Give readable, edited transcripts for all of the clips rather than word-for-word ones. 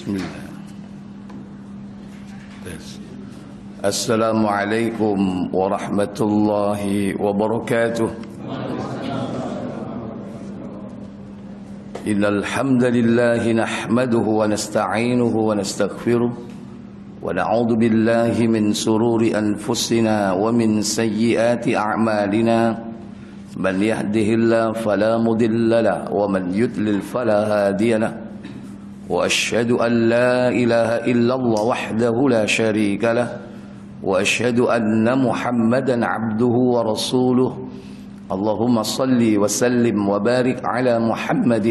Bismillah. Assalamualaikum warahmatullahi wabarakatuh. Innal hamdalillahi nahmaduhu wa nasta'inuhu wa nastaghfiruh wa na'udzu billahi min sururi anfusina wa min sayyiati a'malina. Man yahdihillahu fala mudilla lahu wa man yudlil fala hadiya lahu. وأشهد أن لا إله إلا الله وحده لا شريك له وأشهد أن محمدا عبده ورسوله اللهم صل وسلم وبارك على محمد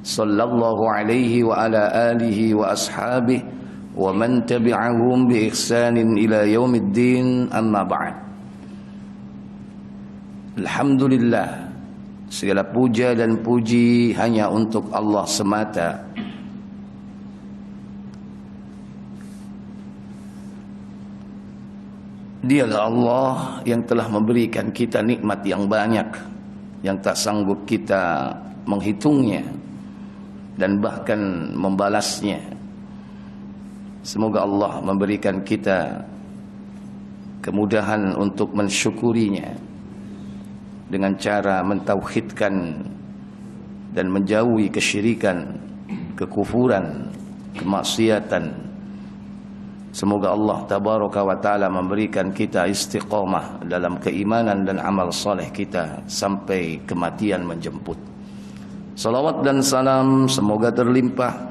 صلى الله عليه وعلى آله وأصحابه ومن تبعهم بإحسان إلى يوم الدين أما بعد. Alhamdulillah, segala puja dan puji hanya untuk Allah semata. Dialah Allah yang telah memberikan kita nikmat yang banyak, yang tak sanggup kita menghitungnya dan bahkan membalasnya. Semoga Allah memberikan kita kemudahan untuk mensyukurinya dengan cara mentauhidkan dan menjauhi kesyirikan, kekufuran, kemaksiatan. Semoga Allah tabaraka wa ta'ala memberikan kita istiqamah dalam keimanan dan amal soleh kita sampai kematian menjemput. Salawat dan salam semoga terlimpah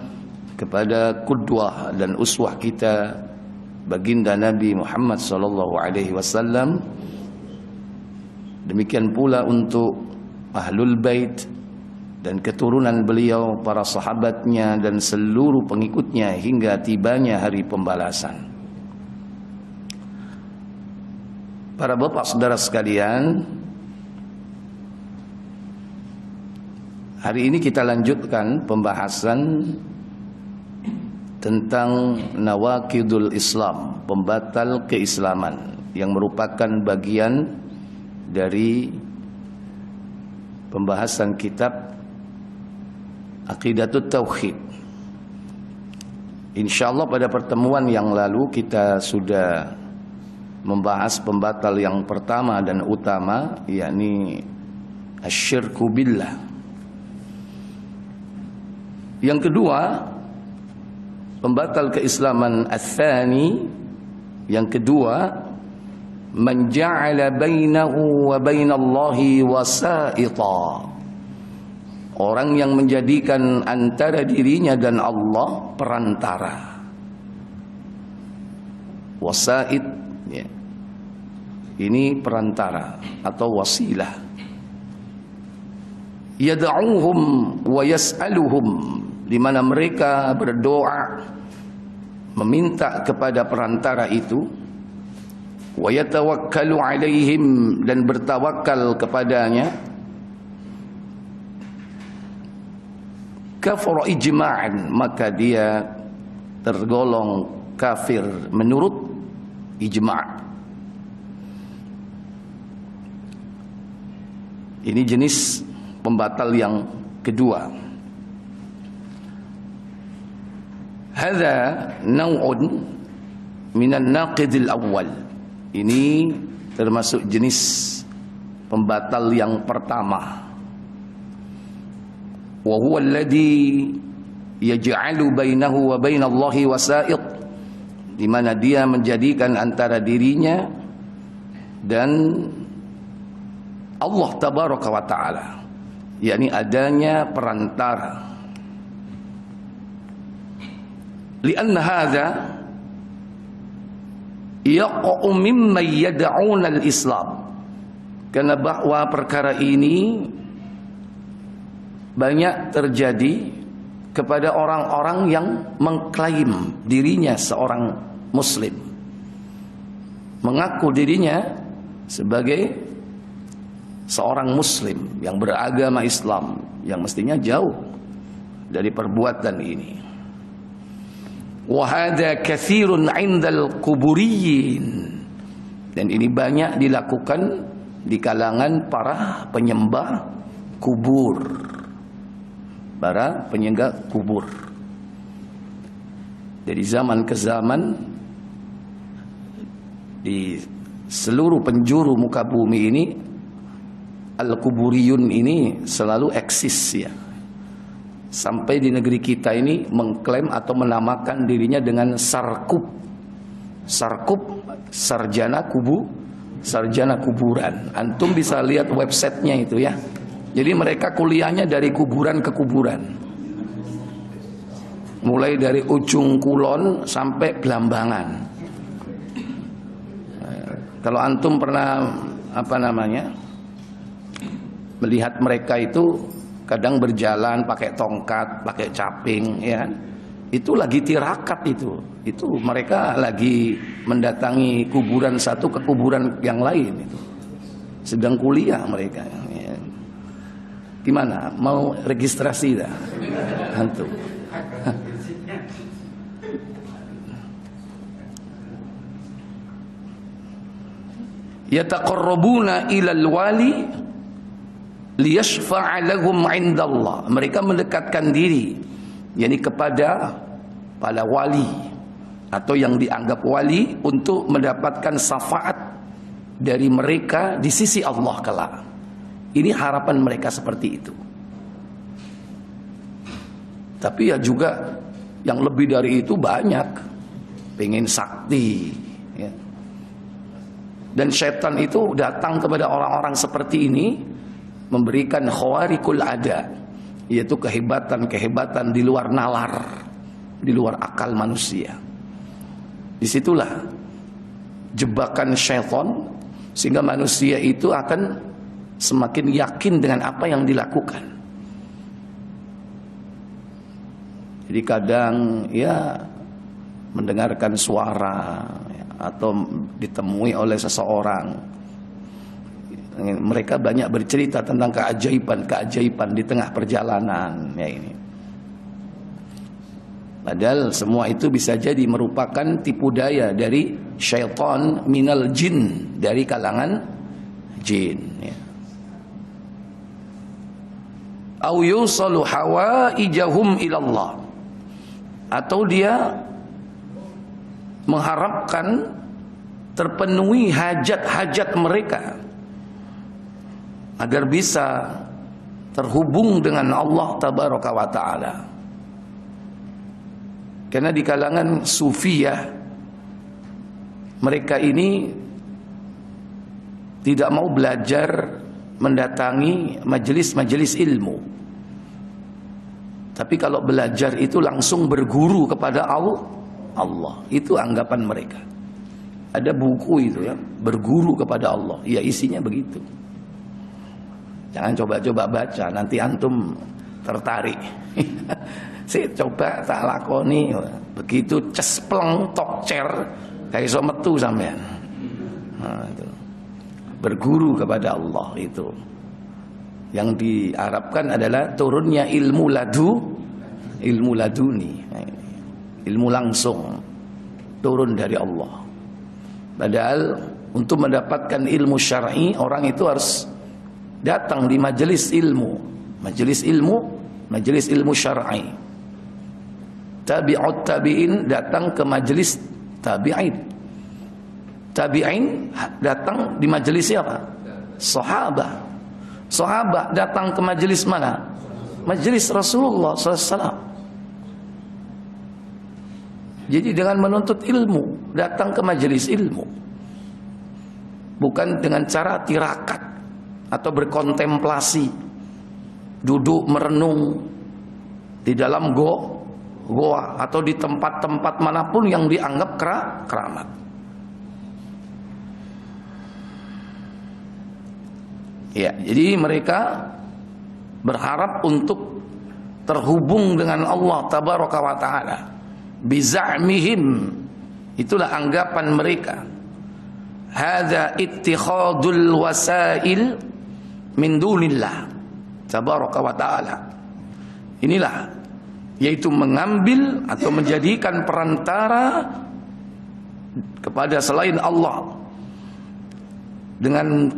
kepada qudwah dan uswah kita, baginda Nabi Muhammad sallallahu alaihi wasallam. Demikian pula untuk ahlul bait dan keturunan beliau, para sahabatnya dan seluruh pengikutnya hingga tibanya hari pembalasan. Para bapak saudara sekalian, hari ini kita lanjutkan pembahasan tentang nawaqidul Islam, pembatal keislaman, yang merupakan bagian dari pembahasan kitab Aqidatut Tauhid. InsyaAllah pada pertemuan yang lalu kita sudah membahas pembatal yang pertama dan utama, yakni asyirku billah. Yang kedua, pembatal keislaman ats-tsani, yang kedua, man ja'ala bainahu wa bainallahi wasa'ita, orang yang menjadikan antara dirinya dan Allah perantara. Wasa'id, ya, ini perantara atau wasilah. Yad'uhum wa yas'aluhum, di mana mereka berdoa meminta kepada perantara itu, wa yatawakkalu alaihim, dan bertawakal kepadanya. Kafara ijma'an, maka dia tergolong kafir menurut ijma'. Ini jenis pembatal yang kedua. Hadza naw'un minan naqidil awwal. Ini termasuk jenis pembatal yang pertama. Wa huwa alladhi yaj'alu bainahu wa bainallahi wasa'id, di mana dia menjadikan antara dirinya dan Allah tabaraka wa ta'ala, yakni adanya perantara. Lianna hadza yaqa'u mimman yad'una al-islam, karena bahwa perkara ini banyak terjadi kepada orang-orang yang mengklaim dirinya seorang muslim, mengaku dirinya sebagai seorang muslim yang beragama Islam, yang mestinya jauh dari perbuatan ini. Wa hadza katsirun 'indal quburiyyin, dan ini banyak dilakukan di kalangan para penyembah kubur, para penyembah kubur. Dari zaman ke zaman di seluruh penjuru muka bumi ini Al-Kuburiyun ini selalu eksis ya. Sampai di negeri kita ini mengklaim atau menamakan dirinya dengan Sarkup. Sarkup, sarjana kuburan. Antum bisa lihat websitenya itu ya. Jadi mereka kuliahnya dari kuburan ke kuburan. Mulai dari ujung Kulon sampai Belambangan. Kalau antum pernah melihat mereka itu kadang berjalan pakai tongkat, pakai caping, ya kan? Itu lagi tirakat itu mereka lagi mendatangi kuburan satu ke kuburan yang lain itu. Sedang kuliah mereka. Ya. Gimana? Mau registrasi dah? Antum. Yataqarrabuna ilal wali liyashfa'a lahum 'indallah. Mereka mendekatkan diri yakni kepada para wali atau yang dianggap wali untuk mendapatkan syafaat dari mereka di sisi Allah kelak. Ini harapan mereka seperti itu. Tapi ya juga yang lebih dari itu banyak, pengen sakti ya. Dan setan itu datang kepada orang-orang seperti ini memberikan khawarikul ada, yaitu kehebatan-kehebatan di luar nalar, di luar akal manusia. Disitulah jebakan syaitan, sehingga manusia itu akan semakin yakin dengan apa yang dilakukan. Jadi kadang ya mendengarkan suara atau ditemui oleh seseorang, mereka banyak bercerita tentang keajaiban di tengah perjalanan ya ini. Padahal semua itu bisa jadi merupakan tipu daya dari syaitan minal jin, dari kalangan jin ya. Au yusalu hawaijahum ilallah, atau dia mengharapkan terpenuhi hajat-hajat mereka agar bisa terhubung dengan Allah tabaraka wa ta'ala. Karena di kalangan sufiyah, mereka ini tidak mau belajar mendatangi majelis-majelis ilmu. Tapi kalau belajar itu langsung berguru kepada Allah. Itu anggapan mereka. Ada buku itu ya, berguru kepada Allah. Ya isinya begitu. Jangan coba-coba baca, nanti antum tertarik. Saya coba tak lakoni, begitu cespleng tokcer kayak iso metu sampean. Nah, itu. Berguru kepada Allah itu. Yang diharapkan adalah turunnya ilmu laduni. Ilmu langsung turun dari Allah. Padahal untuk mendapatkan ilmu syar'i, orang itu harus datang di majelis ilmu syar'i. Tabi'ut tabi'in datang ke majelis tabi'in. Tabi'in datang di majelis siapa? Sahabat. Sahabat datang ke majelis mana? Majelis Rasulullah SAW. Jadi dengan menuntut ilmu, datang ke majelis ilmu, bukan dengan cara tirakat atau berkontemplasi, duduk merenung di dalam goa atau di tempat-tempat manapun yang dianggap keramat. Ya, jadi mereka berharap untuk terhubung dengan Allah tabaraka wa ta'ala biza'mihim. Itulah anggapan mereka. Hadza ittikhadul wasail min dunillah tabaraka wa ta'ala. Inilah, yaitu mengambil atau menjadikan perantara kepada selain Allah dengan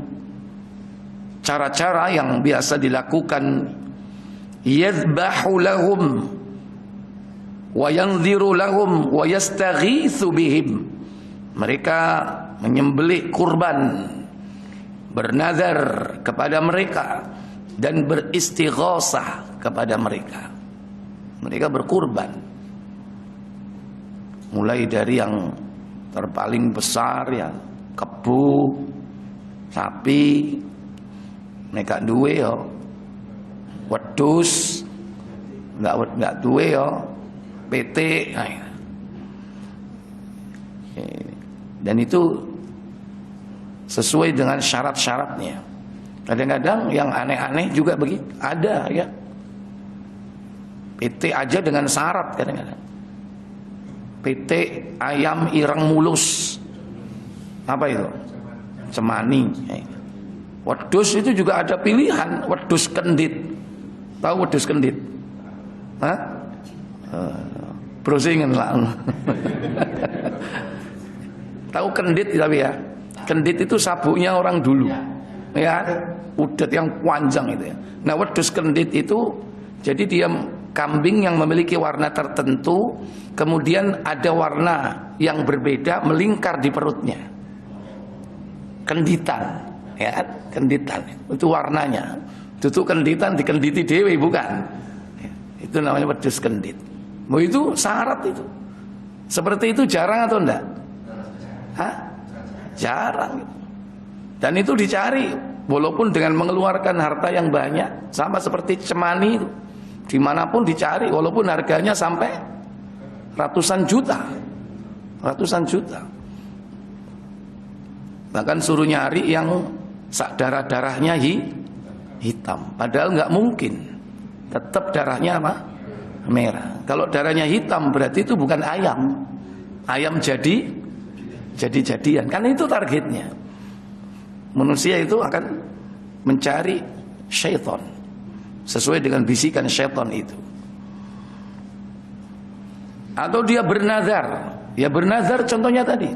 cara-cara yang biasa dilakukan. Yadhbahu lahum wa yanziru lahum wa yastaghitsu bihim. Mereka menyembelih kurban, bernazar kepada mereka dan beristighosah kepada mereka. Mereka berkurban, mulai dari yang terpaling besar ya kebu, sapi, mereka duwe yo, wedhus, nggak duwe yo, PT, dan itu sesuai dengan syarat-syaratnya. Kadang-kadang yang aneh-aneh juga begitu, ada ya. PT aja dengan syarat kadang-kadang. PT ayam ireng mulus, apa itu? Cemani. Wedhus itu juga ada pilihan, wedhus kendit. Tahu wedhus kendit? Hah? Browsingen lah. Tahu kendit tapi ya. Kendit itu sabuknya orang dulu. Ya, udat yang panjang itu ya. Nah, wedhus kendit itu jadi dia kambing yang memiliki warna tertentu, kemudian ada warna yang berbeda melingkar di perutnya. Kenditan, ya, kenditan. Itu warnanya. Itu kenditan dikenditi dewe bukan. Itu namanya wedhus kendit. Mau itu syarat itu. Seperti itu jarang atau enggak? Hah? Jarang. Dan itu dicari walaupun dengan mengeluarkan harta yang banyak, sama seperti cemani itu. Dimanapun dicari walaupun harganya sampai ratusan juta. Ratusan juta. Bahkan suruh nyari yang darah-darahnya hitam. Padahal nggak mungkin. Tetap darahnya apa? Merah. Kalau darahnya hitam berarti itu bukan ayam. Ayam jadi-jadian. Kan itu targetnya. Manusia itu akan mencari syaitan sesuai dengan bisikan syaitan itu. Atau dia bernazar. Ya bernazar contohnya tadi.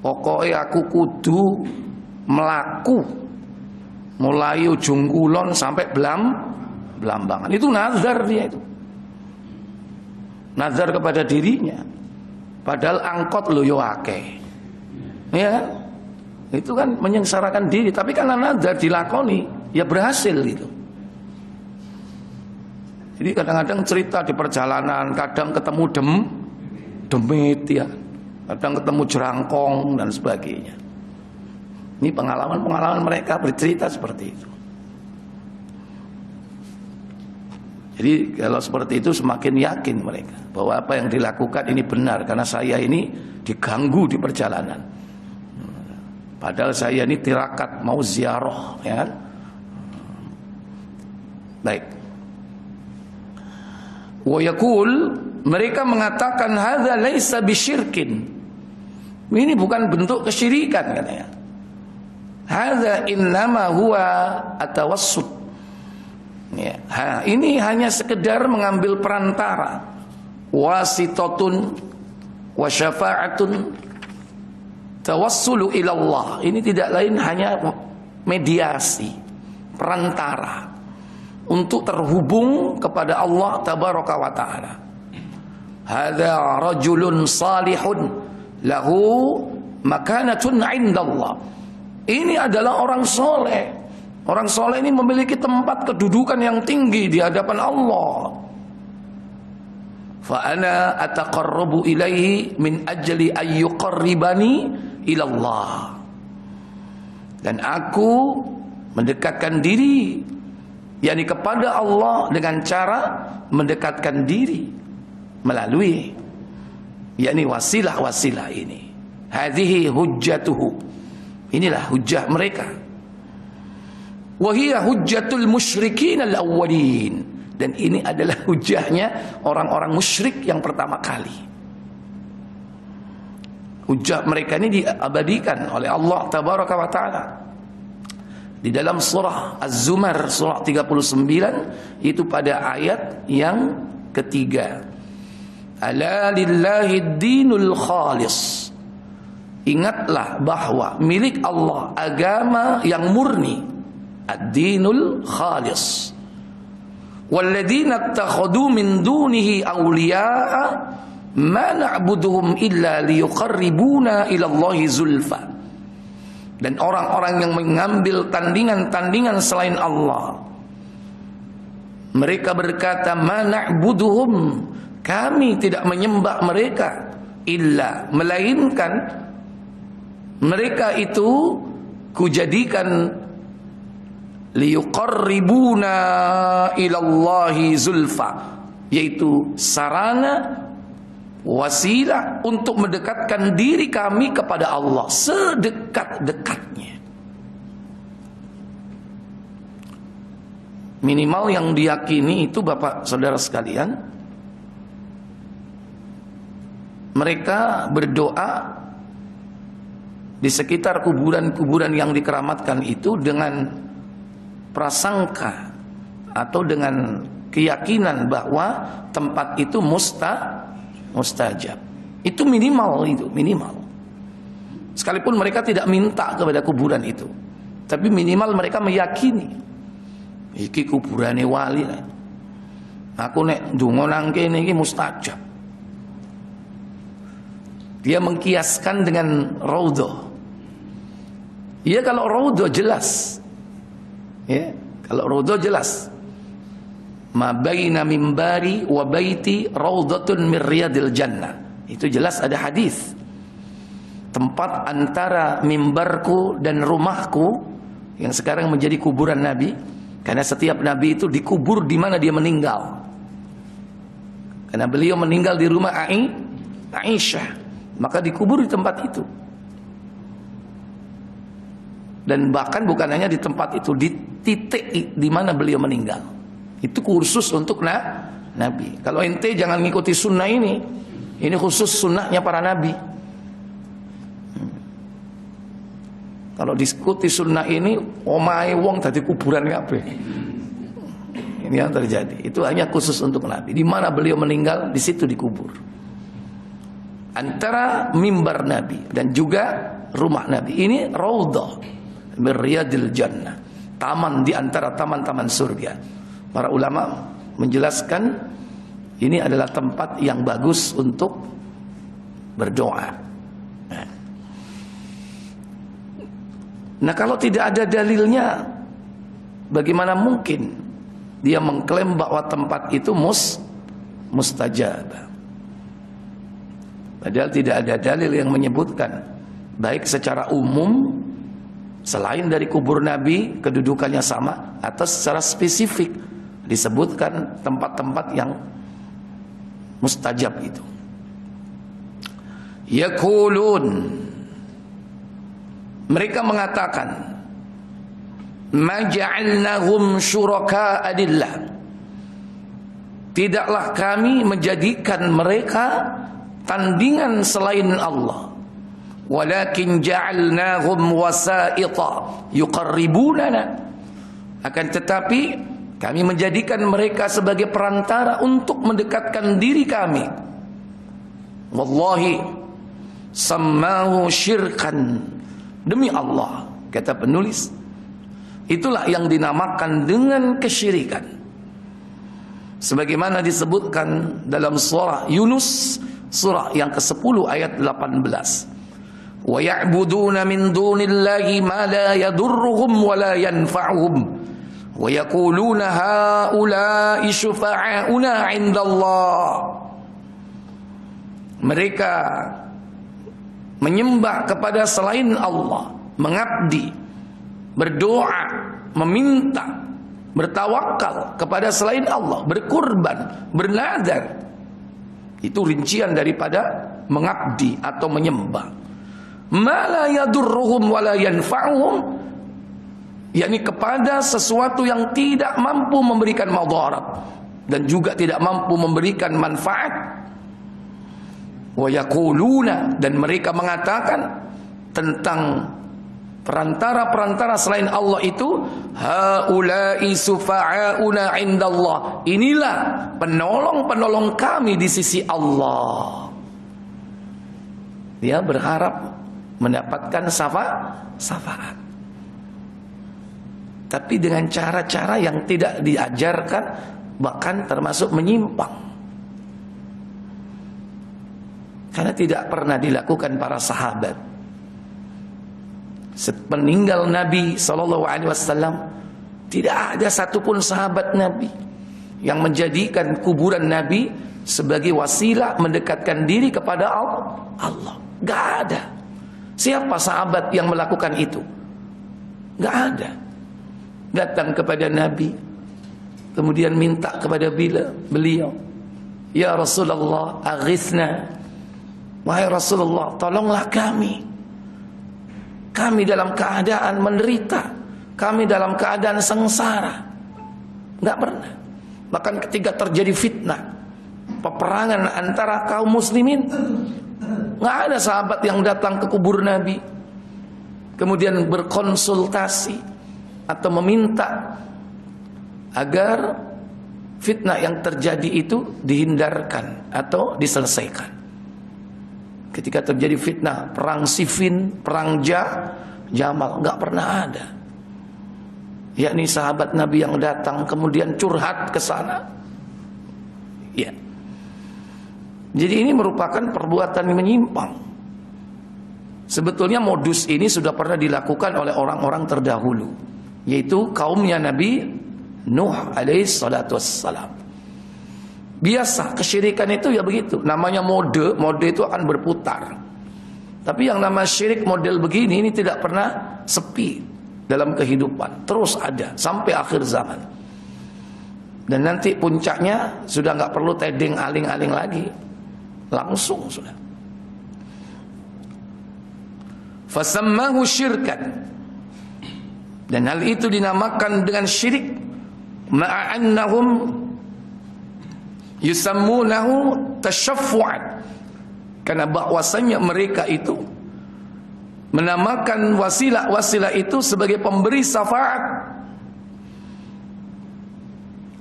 Pokoknya aku kudu melaku mulai ujung kulon sampai belambangan. Itu nazar dia itu. Nazar kepada dirinya. Padahal angkot lo yo akeh. Ya kan? Itu kan menyengsarakan diri. Tapi karena nazar dilakoni, ya berhasil gitu. Jadi kadang-kadang cerita di perjalanan, kadang ketemu demit ya, kadang ketemu jerangkong dan sebagainya. Ini pengalaman-pengalaman mereka bercerita seperti itu. Jadi kalau seperti itu semakin yakin mereka bahwa apa yang dilakukan ini benar, karena saya ini diganggu di perjalanan. Padahal saya ini tirakat mau ziarah, ya kan? Baik. Wa yaqul, mereka mengatakan hadza laisa bisyirkin. Ini bukan bentuk kesyirikan katanya. Hadza innama huwa atawassut. Ya, ini hanya sekedar mengambil perantara. Wasitatun wa syafa'atun tawassulu ilallah. Ini tidak lain hanya mediasi, perantara untuk terhubung kepada Allah tabaraka wa taala. Hadza rajulun salihun lahu makanatun indallah. Ini adalah orang soleh. Orang soleh ini memiliki tempat kedudukan yang tinggi di hadapan Allah. Fa ana ataqarrabu ilaihi min ajli ayyuqarribani ilallah. Dan aku mendekatkan diri yakni kepada Allah dengan cara mendekatkan diri melalui yakni wasilah-wasilah ini. Hadhihi hujjatuhu. Inilah hujjah mereka. Wa hiya hujjatul musyrikin al-awwalin. Dan ini adalah hujahnya orang-orang musyrik yang pertama kali. Hujah mereka ini diabadikan oleh Allah tabaraka wa taala di dalam surah Az-Zumar surah 39, itu pada ayat yang ketiga. Ala lillahi dinul khalis. Ingatlah bahwa milik Allah agama yang murni, ad-dinul khalis. Walladzina ittakhadhu min dunihi awliya'a ma na'buduhum illa liyuqarribuna ila Allahi zulfa. Dan orang-orang yang mengambil tandingan-tandingan selain Allah, mereka berkata, ma na'buduhum, kami tidak menyembah mereka, illa, melainkan mereka itu kujadikan liyuqarribuna ilallahi zulfa, yaitu sarana, wasilah untuk mendekatkan diri kami kepada Allah sedekat-dekatnya. Minimal yang diyakini itu, Bapak Saudara sekalian, mereka berdoa di sekitar kuburan-kuburan yang dikeramatkan itu dengan prasangka atau dengan keyakinan bahwa tempat itu mustajab. Itu minimal, itu minimal. Sekalipun mereka tidak minta kepada kuburan itu, tapi minimal mereka meyakini iki kuburane wali. Aku nek ndonga nang kene iki mustajab. Dia mengkiaskan dengan raudhah. Ya, kalau raudhah jelas. Ya, kalau raudhah jelas. Ma baina mimbari wa baiti raudhatun min riyadil jannah. Itu jelas ada hadis. Tempat antara mimbarku dan rumahku yang sekarang menjadi kuburan Nabi, karena setiap Nabi itu dikubur di mana dia meninggal. Karena beliau meninggal di rumah Aisyah, maka dikubur di tempat itu. Dan bahkan bukan hanya di tempat itu, di titik di mana beliau meninggal. Itu khusus untuk Nabi. Kalau ente jangan ngikuti sunnah ini khusus sunnahnya para Nabi. Kalau diskuti sunnah ini, omahe wong dadi kuburan kabeh. Ini yang terjadi. Itu hanya khusus untuk Nabi. Di mana beliau meninggal, di situ dikubur. Antara mimbar Nabi dan juga rumah Nabi. Ini raudhah min riyadil jannah. Taman di antara taman-taman surga. Para ulama menjelaskan ini adalah tempat yang bagus untuk berdoa. Nah, kalau tidak ada dalilnya, bagaimana mungkin dia mengklaim bahwa tempat itu mustajab? Padahal tidak ada dalil yang menyebutkan, baik secara umum selain dari kubur Nabi kedudukannya sama, atau secara spesifik disebutkan tempat-tempat yang mustajab itu. Yaqulun, mereka mengatakan, ma ja'alnahum syuraka'a lillah, tidaklah kami menjadikan mereka tandingan selain Allah, walakin ja'alnahum wasa'ita yuqarribunana, akan tetapi kami menjadikan mereka sebagai perantara untuk mendekatkan diri kami. Wallahi sammahu syirkan, demi Allah, kata penulis, itulah yang dinamakan dengan kesyirikan. Sebagaimana disebutkan dalam surah Yunus, surah yang ke-10 ayat 18. Wa ya'buduna min dunillahi ma la yadurruhum wa la yanfa'uhum wa yaquluna haula'i syufa'auna 'indallah. Mereka menyembah kepada selain Allah, mengabdi, berdoa, meminta, bertawakal kepada selain Allah, berkurban, bernadar. Itu rincian daripada mengabdi atau menyembah. Ma la yadurruhum wa la yanfa'uhum, yakni kepada sesuatu yang tidak mampu memberikan madarat dan juga tidak mampu memberikan manfaat. Wa yaquluna, dan mereka mengatakan tentang perantara-perantara selain Allah itu, haula'i sufa'auna 'indallah, inilah penolong-penolong kami di sisi Allah. Dia berharap mendapatkan syafaat, tapi dengan cara-cara yang tidak diajarkan bahkan termasuk menyimpang. Karena tidak pernah dilakukan para sahabat. Sepeninggal Nabi SAW, tidak ada satupun sahabat Nabi yang menjadikan kuburan Nabi sebagai wasilah mendekatkan diri kepada Allah. Gak ada. Siapa sahabat yang melakukan itu? Gak ada. Datang kepada Nabi, kemudian minta kepada beliau, ya Rasulullah, aghithna. Wahai Rasulullah, tolonglah kami. Kami dalam keadaan menderita, kami dalam keadaan sengsara. Gak pernah. Bahkan ketika terjadi fitnah, peperangan antara kaum muslimin, gak ada sahabat yang datang ke kubur Nabi kemudian berkonsultasi atau meminta agar fitnah yang terjadi itu dihindarkan atau diselesaikan. Ketika terjadi fitnah, perang Siffin, perang Jamal, gak pernah ada. Yakni sahabat Nabi yang datang kemudian curhat ke sana. Ya. Jadi ini merupakan perbuatan yang menyimpang. Sebetulnya modus ini sudah pernah dilakukan oleh orang-orang terdahulu, yaitu kaumnya Nabi Nuh alaihi salatu wassalam. Biasa kesyirikan itu ya begitu. Namanya mode itu akan berputar. Tapi yang nama syirik model begini ini tidak pernah sepi dalam kehidupan, terus ada sampai akhir zaman. Dan nanti puncaknya sudah nggak perlu tedeng aling-aling lagi, langsung sudah. Fasammahu syirkan, dan hal itu dinamakan dengan syirik, ma'annahum yusammunahu tasyaffu'an, karena bahwasanya mereka itu menamakan wasilah itu sebagai pemberi syafaat.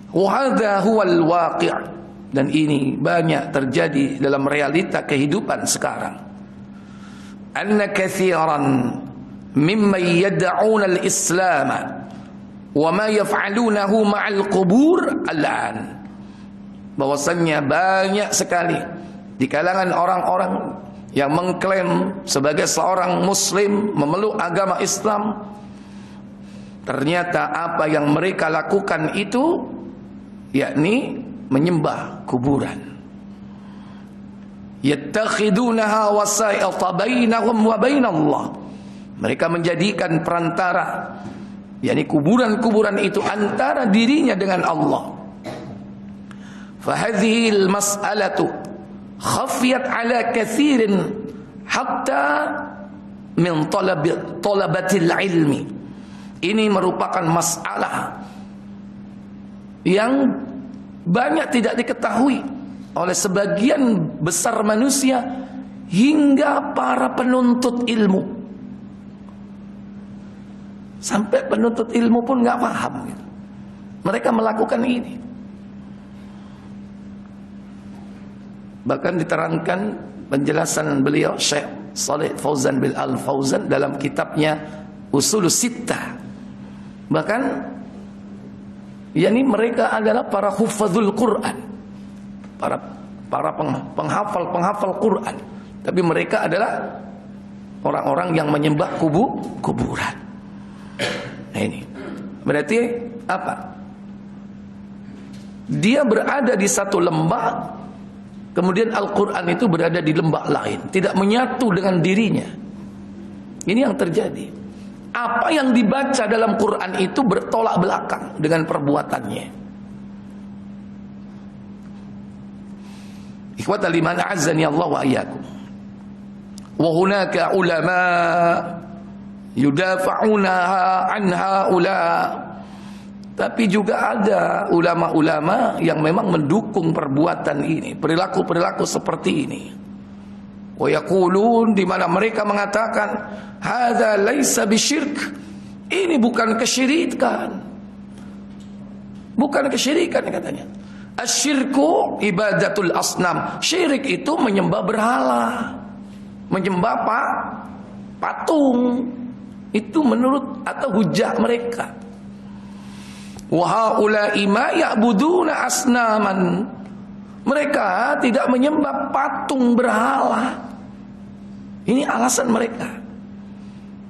Wa hadza huwal waqi', dan ini banyak terjadi dalam realita kehidupan sekarang. Anna katsiran mimman yad'una al-islam wa ma yaf'alunahu ma'al qubur al-an, bahwasannya banyak sekali di kalangan orang-orang yang mengklaim sebagai seorang muslim, memeluk agama Islam, ternyata apa yang mereka lakukan itu yakni menyembah kuburan. Yattakhidunaha wasa'ita bainahum wa bainallah, mereka menjadikan perantara, yakni kuburan-kuburan itu antara dirinya dengan Allah. Fahadhil mas'alatu khafiyat ala kathirin hatta min talabatil ilmi. Ini merupakan masalah yang banyak tidak diketahui oleh sebagian besar manusia hingga para penuntut ilmu. Sampai penuntut ilmu pun nggak paham gitu. Mereka melakukan ini. Bahkan diterangkan penjelasan beliau Syekh Shalih Fauzan bin Al-Fauzan dalam kitabnya Ushulus Sittah. Bahkan yakni mereka adalah para hufadzul Quran, para penghafal Quran, tapi mereka adalah orang-orang yang menyembah kuburan. Nah ini berarti apa? Dia berada di satu lembah, kemudian Al-Quran itu berada di lembah lain, tidak menyatu dengan dirinya. Ini yang terjadi. Apa yang dibaca dalam Quran itu bertolak belakang dengan perbuatannya. Ikhwatal iman azzani Allah wa iyyakum. Wa hunaka ulama yudafa'una an haula. Tapi juga ada ulama-ulama yang memang mendukung perbuatan ini, perilaku-perilaku seperti ini. Wa yaqulun, di mana mereka mengatakan hadza laisa bisyirk. Ini bukan kesyirikan. Bukan kesyirikan katanya. Asyirku ibadatul asnam. Syirik itu menyembah berhala, menyembah patung. Itu menurut atau hujah mereka. Wa haula'i ma ya'buduna asnaman. Mereka tidak menyembah patung berhala. Ini alasan mereka.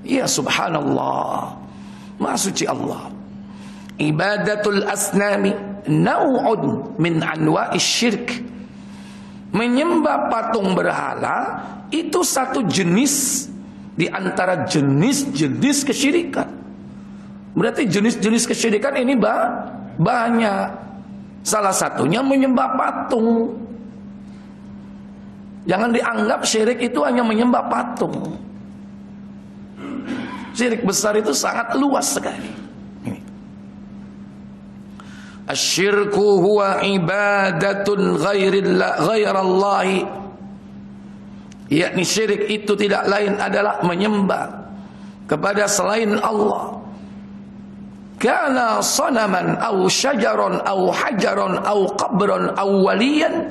Ya subhanallah, Maha suci Allah. Ibadatul asnami nau'un min anwa'is syirk. Menyembah patung berhala itu satu jenis di antara jenis-jenis kesyirikan. Berarti jenis-jenis kesyirikan ini banyak. Salah satunya menyembah patung. Jangan dianggap syirik itu hanya menyembah patung. Syirik besar itu sangat luas sekali. Asyirku huwa ibadatun ghairallahi. Yakni syirik itu tidak lain adalah menyembah kepada selain Allah. Kana sanaman aw syajaron aw hajaron aw qabron aw waliyan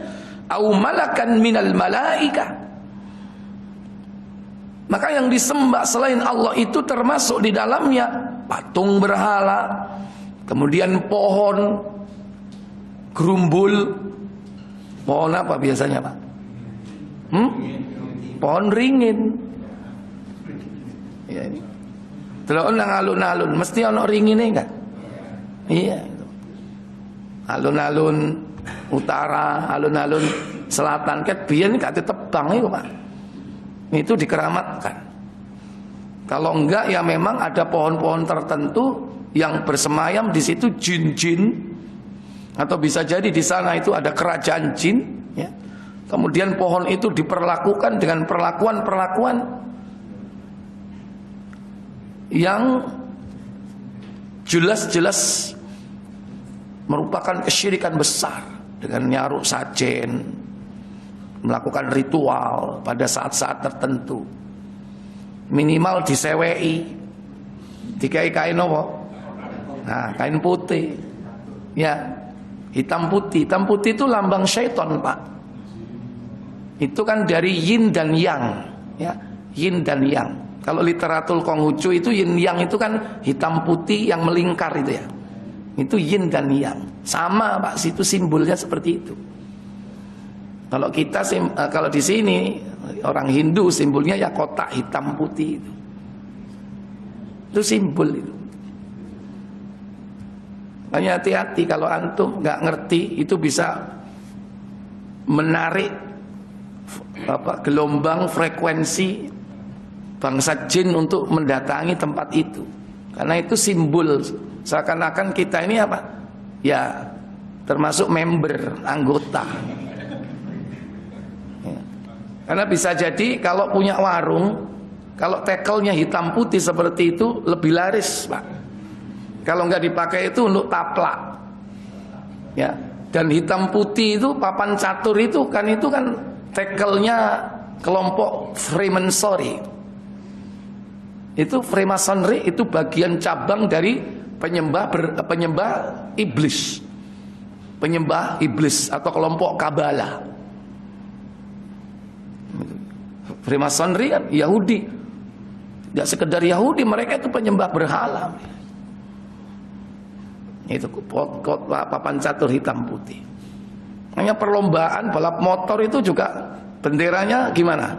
aw malakan minal malaika. Maka yang disembah selain Allah itu termasuk di dalamnya patung berhala, kemudian pohon, gerumbul. Pohon apa biasanya, Pak? Pohon ringin. Ya ini. Delok nang alun-alun mesti ana ringine enggak? Iya. Alun-alun utara, alun-alun selatan ket biyen gak ditebang iku, Pak. Itu dikeramatkan. Kalau enggak ya memang ada pohon-pohon tertentu yang bersemayam di situ jin-jin, atau bisa jadi di sana itu ada kerajaan jin, ya. Kemudian pohon itu diperlakukan dengan perlakuan-perlakuan yang jelas-jelas merupakan kesyirikan besar, dengan nyaruh sajen, melakukan ritual pada saat-saat tertentu, minimal disewei, dikai kain apa? Nah, kain putih, ya, hitam putih. Hitam putih itu lambang syaitan, Pak. Itu kan dari yin dan yang, ya, yin dan yang. Kalau literatur Konghucu itu yin yang itu kan hitam putih yang melingkar itu ya. Itu yin dan yang. Sama, Pak, situ simbolnya seperti itu. Kalau kita kalau di sini orang Hindu simbolnya ya kotak hitam putih itu. Itu simbol itu. Hanya hati-hati kalau antum nggak ngerti, itu bisa menarik gelombang frekuensi bangsa jin untuk mendatangi tempat itu. Karena itu simbol seakan-akan kita ini apa? Ya, termasuk member, anggota. Ya. Karena bisa jadi kalau punya warung, kalau tekelnya hitam putih seperti itu lebih laris, Pak. Kalau nggak dipakai itu untuk taplak. Ya. Dan hitam putih itu papan catur itu kan tekelnya kelompok Freemasonry. Itu Freemasonry itu bagian cabang dari penyembah iblis. Penyembah iblis atau kelompok Kabbalah. Freemasonry kan Yahudi. Tidak sekedar Yahudi, mereka itu penyembah berhala. Itu papan catur hitam putih. Hanya perlombaan balap motor itu juga benderanya gimana?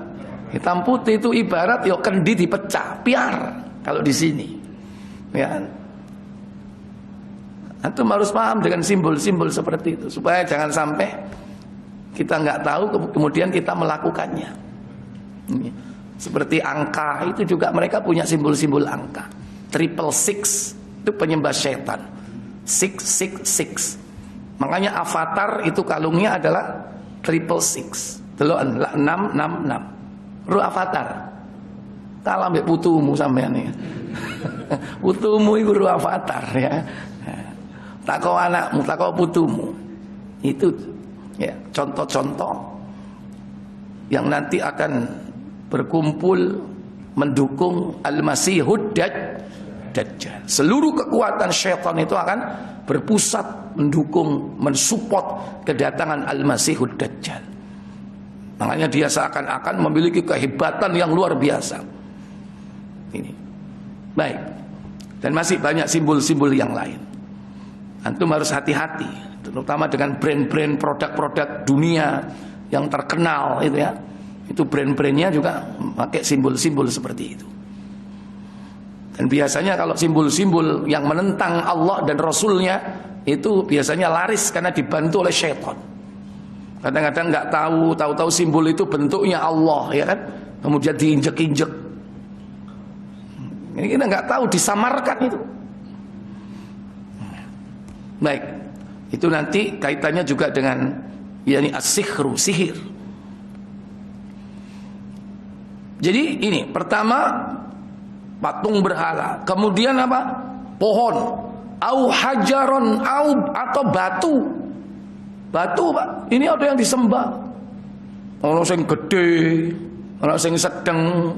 Hitam putih itu ibarat yuk kendi dipecah, piar kalau di sini. Ya. Antum harus paham dengan simbol-simbol seperti itu supaya jangan sampai kita nggak tahu kemudian kita melakukannya. Seperti angka itu juga mereka punya simbol-simbol angka. 666 itu penyembah setan. 666. Makanya avatar itu kalungnya adalah 666. Delok 666. Ru avatar. Kalah mbek putumu sampean ya. Putumu iku ru avatar ya. Takok anakmu, takok putumu. Itu ya contoh-contoh yang nanti akan berkumpul mendukung Al-Masihud Dajjal. Seluruh kekuatan syaitan itu akan berpusat mendukung, mensupport kedatangan Al-Masihud Dajjal. Makanya dia seakan-akan memiliki kehebatan yang luar biasa. Ini. Baik. Dan masih banyak simbol-simbol yang lain. Antum harus hati-hati, terutama dengan brand-brand produk-produk dunia yang terkenal itu ya. Itu brand-brandnya juga pakai simbol-simbol seperti itu. Dan biasanya kalau simbol-simbol yang menentang Allah dan Rasulnya itu biasanya laris karena dibantu oleh syaitan. Kadang-kadang nggak tahu simbol itu bentuknya Allah, ya kan? Kemudian diinjek-injek. Ini kita nggak tahu, disamarkan itu. Baik, itu nanti kaitannya juga dengan yakni as-sihru, sihir. Jadi ini pertama patung berhala, kemudian apa? Pohon, au hajaron, atau batu. Batu, Pak. Ini ada yang disembah. Ono sing gede, ono sing sedeng,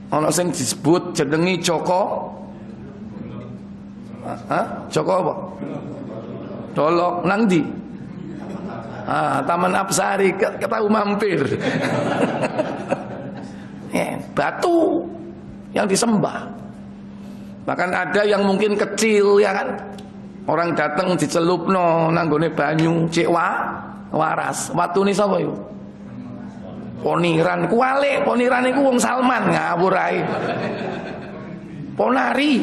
ono sing disebut jenengi Joko. Joko apa? Dolok nang ndi? Taman Apsari, ketahu mampir. Batu yang disembah. Bahkan ada yang mungkin kecil, ya kan? Orang datang dicelupno nanggone banyu, cek waras. Watune sapa yo? Poniran, kuwalik, poniran iku wong Salman, ngawur ae. Ponari.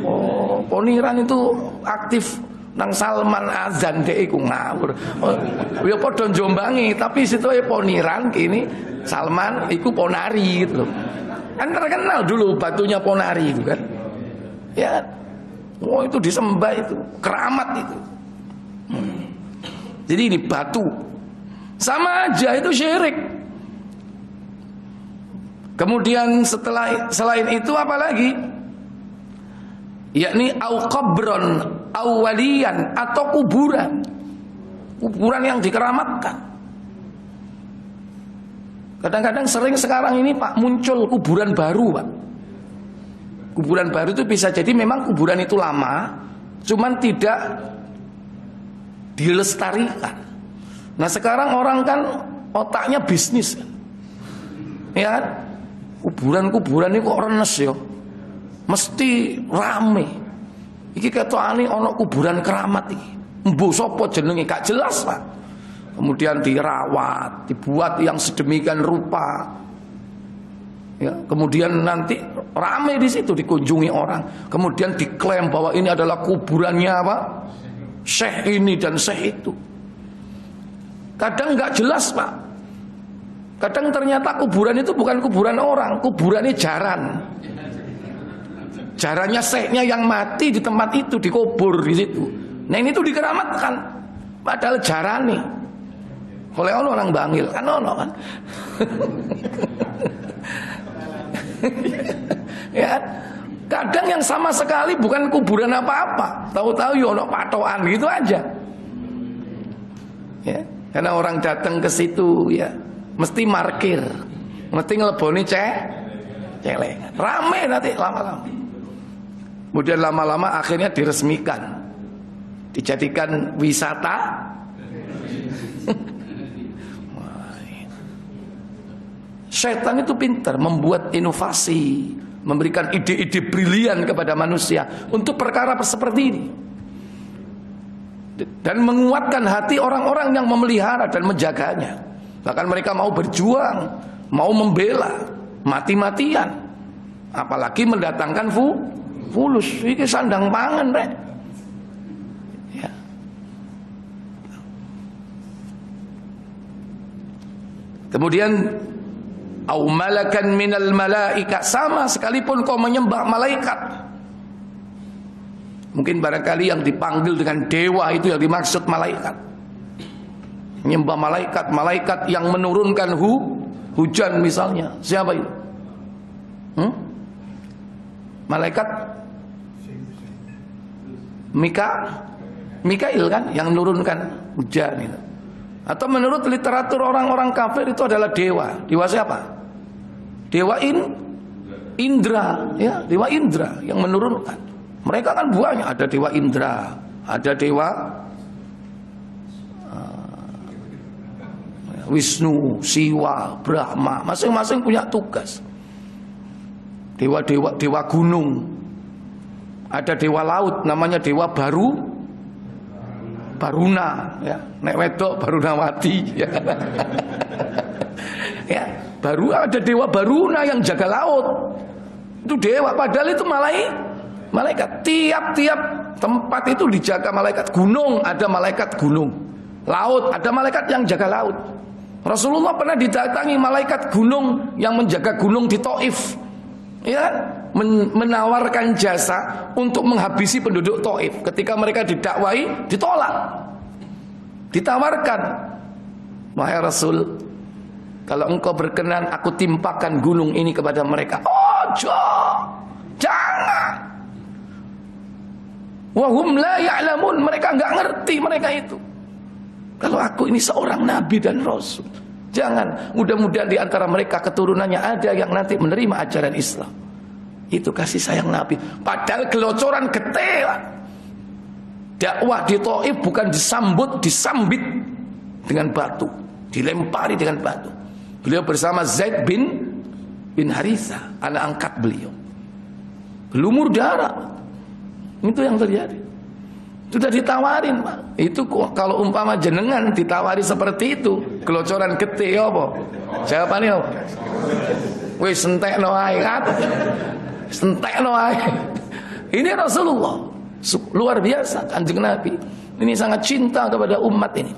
Oh, poniran itu aktif nang Salman azan dek iku ngawur. Ya padha njombangi, tapi situ poniran kini Salman iku ponari gitu loh. Kan terkenal dulu batunya ponari itu kan. Ya. Oh, itu disembah itu, keramat itu. Jadi ini batu. Sama aja itu syirik. Kemudian selain itu apa lagi? Yakni au qabron, au waliyan, atau kuburan. Kuburan yang dikeramatkan. Kadang-kadang sering sekarang ini Pak muncul kuburan baru, Pak. Kuburan baru itu bisa jadi memang kuburan itu lama, cuman tidak dilestarikan. Nah sekarang orang kan otaknya bisnis, ya kan? Kuburan-kuburan ini kok renes ya, mesti rame. Iki ketokane ono kuburan keramat iki. Mbuh sapa jenenge gak jelas, Pak. Kemudian dirawat, dibuat yang sedemikian rupa. Ya, kemudian nanti ramai di situ dikunjungi orang. Kemudian diklaim bahwa ini adalah kuburannya apa? Syekh ini dan syekh itu. Kadang nggak jelas, Pak. Kadang ternyata kuburan itu bukan kuburan orang, kuburannya jaran. Jarannya syekhnya yang mati di tempat itu, dikubur di situ. Nah ini tuh dikeramatkan. Padahal jarane. Oleh orang bangil kan ono kan. Ya, kadang yang sama sekali bukan kuburan apa-apa, tahu-tahu ya ono patokan gitu aja. Ya, karena orang datang ke situ ya mesti markir, mesti ngeleboni celeng. Rame nanti lama-lama. Kemudian lama-lama akhirnya diresmikan, dijadikan wisata. Syaitan itu pintar membuat inovasi, memberikan ide-ide brilian kepada manusia untuk perkara seperti ini. Dan menguatkan hati orang-orang yang memelihara dan menjaganya. Bahkan mereka mau berjuang, mau membela, mati-matian. Apalagi mendatangkan fulus. Ini sandang pangan, Rek. Ya. Kemudian au malakan minal malaika, sama sekalipun kau menyembah malaikat. Mungkin barangkali yang dipanggil dengan dewa itu yang dimaksud malaikat. Menyembah malaikat yang menurunkan hujan misalnya. Siapa itu? Malaikat Mikail kan yang menurunkan hujan itu. Atau menurut literatur orang-orang kafir itu adalah dewa. Dewa siapa? Dewa Indra, ya, dewa Indra yang menurunkan. Mereka kan banyak, ada dewa Indra, ada dewa Wisnu, Siwa, Brahma, masing-masing punya tugas. Dewa gunung, Ada dewa laut namanya dewa Baruna, ya. Nek wedok Barunawati, ya. Ya, baru ada dewa Baruna yang jaga laut. Itu dewa, padahal itu malaikat. Tiap-tiap tempat itu dijaga malaikat. Gunung ada malaikat gunung, laut ada malaikat yang jaga laut. Rasulullah pernah didatangi malaikat gunung yang menjaga gunung di Taif, ya, menawarkan jasa untuk menghabisi penduduk Taif. Ketika mereka didakwai, ditolak. Ditawarkan, wahai Rasul, kalau engkau berkenan aku timpakan gunung ini kepada mereka. Ojo, jangan. Wahum la ya'lamun, mereka enggak ngerti mereka itu. Kalau aku ini seorang nabi dan rasul, jangan. Mudah-mudahan di antara mereka keturunannya ada yang nanti menerima ajaran Islam. Itu kasih sayang Nabi. Padahal gelocoran getih. Dakwah di Taif bukan disambit dengan batu, dilempari dengan batu. Beliau bersama Zaid bin Haritha, anak angkat beliau, gelumur darah. Itu yang terjadi. Sudah ditawarin, Pak. Itu kalau umpama jenengan ditawari seperti itu, gelocoran getih apa? Jawabannya apa? Wis entekno ae kan. Sentekno ae. Ini Rasulullah luar biasa, Kanjeng Nabi. Ini sangat cinta kepada umat ini.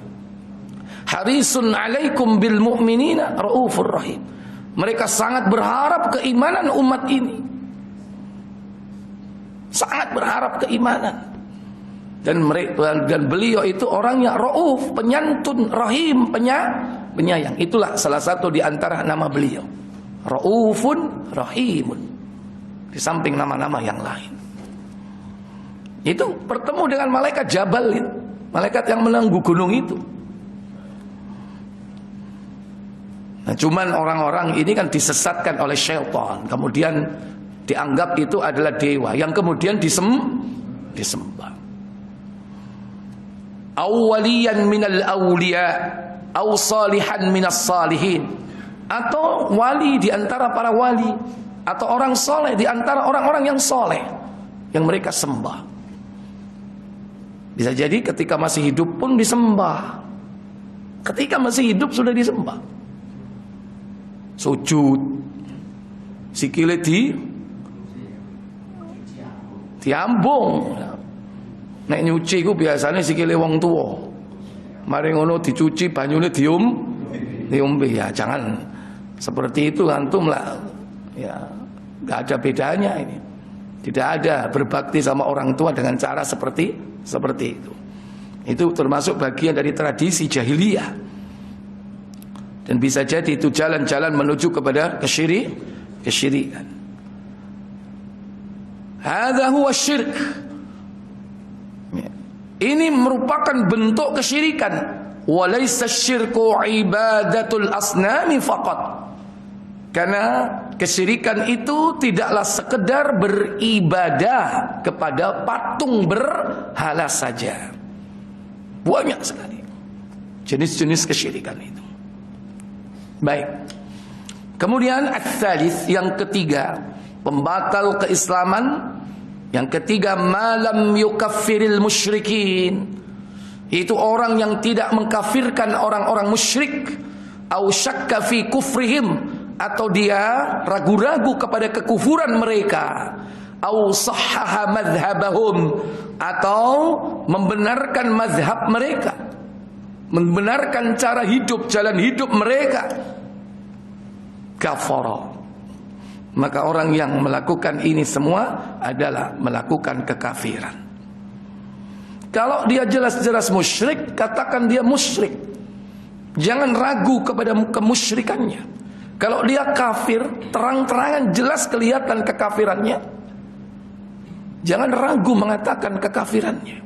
Harisun 'alaikum bil mu'minina raufur rahim. Mereka sangat berharap keimanan umat ini. Sangat berharap keimanan. Dan beliau itu orangnya rauf, penyantun, rahim, penyayang. Itulah salah satu di antara nama beliau. Raufun rahimun. Di samping nama-nama yang lain. Itu bertemu dengan malaikat Jabal itu, malaikat yang menangguh gunung itu. Nah, cuman orang-orang ini kan disesatkan oleh syaitan, kemudian dianggap itu adalah dewa yang kemudian disembah. Awwaliyan minal awliya, aw salihan minas salihin, atau wali di antara para wali, atau orang soleh di antara orang-orang yang soleh yang mereka sembah. Bisa jadi ketika masih hidup pun disembah. Ketika masih hidup sudah disembah. Sujud, sikile diambung. Nek nyuci ku biasanya sikile wong tua. Mari ngono dicuci, banyune diombe. Ya jangan seperti itu antum lah. Ya, enggak ada bedanya ini. Tidak ada berbakti sama orang tua dengan cara seperti itu. Itu termasuk bagian dari tradisi jahiliyah. Dan bisa jadi itu jalan-jalan menuju kepada kesyirikan. Hadza huwa syirk. Ini merupakan bentuk kesyirikan. Walaysa syirku ibadatul asnami faqat. Karena kesyirikan itu tidaklah sekedar beribadah kepada patung berhala saja. Banyak sekali jenis-jenis kesyirikan itu. Baik. Kemudian ats-tsalits, yang ketiga, pembatal keislaman. Yang ketiga, malam yukaffiril musyrikin. Itu orang yang tidak mengkafirkan orang-orang musyrik. Au syakka fi kufrihim, atau dia ragu-ragu kepada kekufuran mereka. Au sahhaha madhhabahum, atau membenarkan mazhab mereka, membenarkan cara hidup, jalan hidup mereka. Kafara. Maka orang yang melakukan ini semua adalah melakukan kekafiran. Kalau dia jelas-jelas musyrik, katakan dia musyrik. Jangan ragu kepada kemusyrikannya. Kalau dia kafir, terang-terangan jelas kelihatan kekafirannya, jangan ragu mengatakan kekafirannya.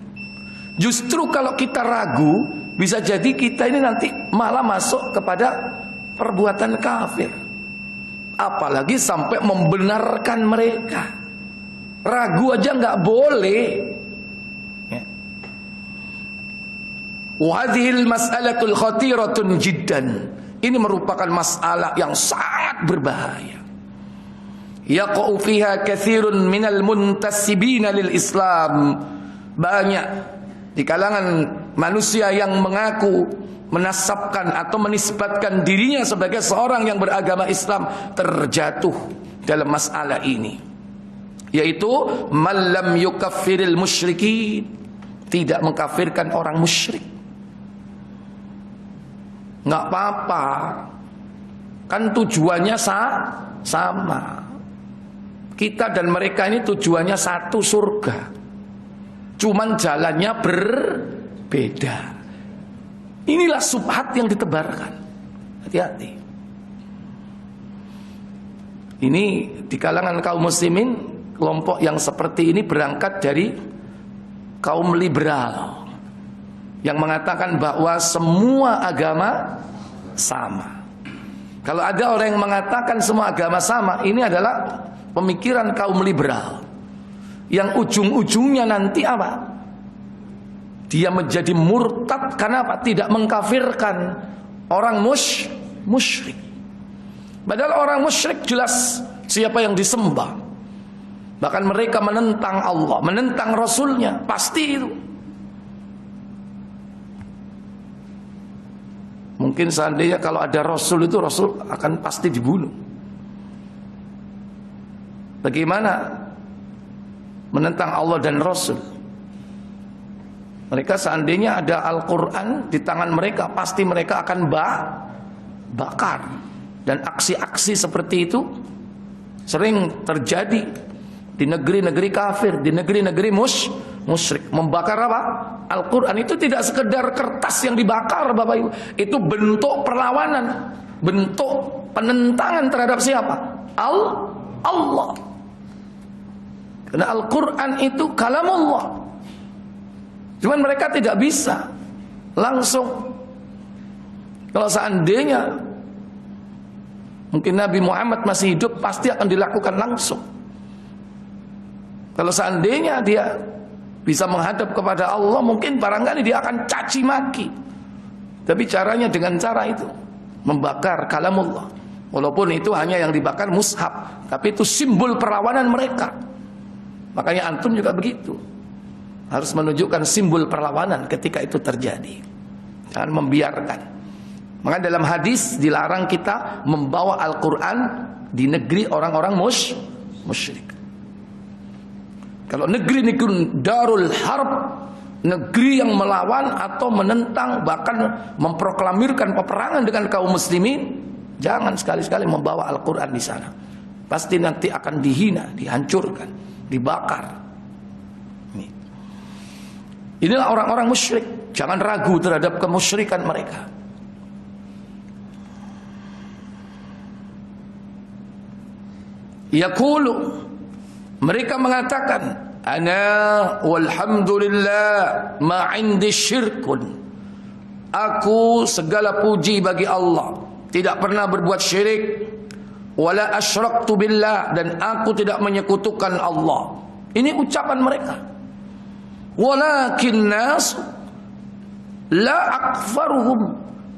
Justru kalau kita ragu, bisa jadi kita ini nanti malah masuk kepada perbuatan kafir. Apalagi sampai membenarkan mereka. Ragu aja nggak boleh. Wahadhil mas'alatul khatiratun jiddan. Ini merupakan masalah yang sangat berbahaya, yaqa'u fiha katsirun minal muntasibina lil Islam. Banyak di kalangan manusia yang mengaku menasabkan atau menisbatkan dirinya sebagai seorang yang beragama Islam terjatuh dalam masalah ini, yaitu man lam yukaffiril musyrikin, tidak mengkafirkan orang musyrik. Nggak apa-apa, kan tujuannya sama. Kita dan mereka ini tujuannya satu, surga. Cuman jalannya berbeda. Inilah subhat yang ditebarkan. Hati-hati. Ini di kalangan kaum muslimin, kelompok yang seperti ini berangkat dari kaum liberal yang mengatakan bahwa semua agama sama. Kalau ada orang yang mengatakan semua agama sama, ini adalah pemikiran kaum liberal yang ujung-ujungnya nanti apa? Dia menjadi murtad karena apa? Tidak mengkafirkan orang musyrik. Padahal orang musyrik jelas siapa yang disembah. Bahkan mereka menentang Allah, menentang Rasulnya, pasti itu. Mungkin seandainya kalau ada Rasul itu, Rasul akan pasti dibunuh. Bagaimana menentang Allah dan Rasul? Mereka seandainya ada Al-Quran di tangan mereka, pasti mereka akan bakar. Dan aksi-aksi seperti itu sering terjadi di negeri-negeri kafir, di negeri-negeri musyrik. Membakar apa? Al-Quran itu tidak sekedar kertas yang dibakar, Bapak Ibu. Itu bentuk perlawanan, bentuk penentangan terhadap siapa? Allah. Karena Al-Quran itu kalamullah. Cuman mereka tidak bisa langsung. Kalau seandainya mungkin Nabi Muhammad masih hidup, pasti akan dilakukan langsung. Kalau seandainya dia bisa menghadap kepada Allah, mungkin barangkali dia akan caci maki. Tapi caranya dengan cara itu, membakar kalamullah. Walaupun itu hanya yang dibakar mushaf, tapi itu simbol perlawanan mereka. Makanya antum juga begitu, harus menunjukkan simbol perlawanan ketika itu terjadi. Jangan membiarkan. Maka dalam hadis dilarang kita membawa Al-Quran di negeri orang-orang musyrik. Kalau negeri-negeri darul harb, negeri yang melawan atau menentang, bahkan memproklamirkan peperangan dengan kaum muslimin, jangan sekali-sekali membawa Al-Quran di sana. Pasti nanti akan dihina, dihancurkan, dibakar. Inilah orang-orang musyrik. Jangan ragu terhadap kemusyrikan mereka. Yaqulu, mereka mengatakan, ana walhamdulillah ma 'indi syirkun. Aku segala puji bagi Allah, tidak pernah berbuat syirik. Wala asyraktu billah, dan aku tidak menyekutukan Allah. Ini ucapan mereka. Walakin nas la akfaruhum,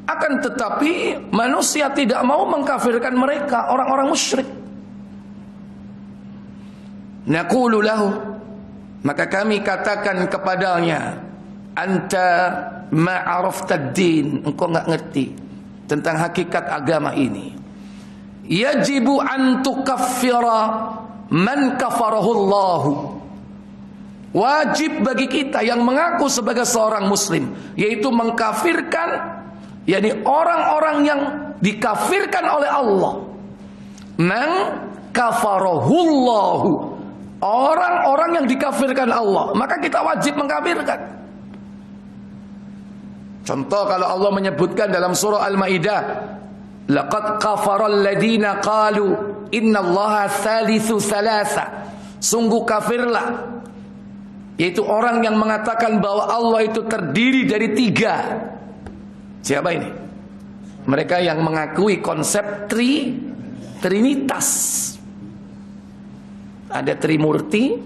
akan tetapi manusia tidak mau mengkafirkan mereka, orang-orang musyrik. Naqulu lahu, maka kami katakan kepadanya, anta ma'araftad din, engkau enggak ngerti tentang hakikat agama ini. Yajibu an tukaffira man kafarahu Allahu. Wajib bagi kita yang mengaku sebagai seorang muslim, yaitu mengkafirkan, yakni orang-orang yang dikafirkan oleh Allah. Man kafarahu Allahu, orang-orang yang dikafirkan Allah, maka kita wajib mengkafirkan. Contoh kalau Allah menyebutkan dalam surah Al-Maidah, laqad kafaral ladina qalu innallaha thalithu thalatha. Sungguh kafirlah, yaitu orang yang mengatakan bahwa Allah itu terdiri dari 3. Siapa ini? Mereka yang mengakui konsep trinitas. Ada Trimurti,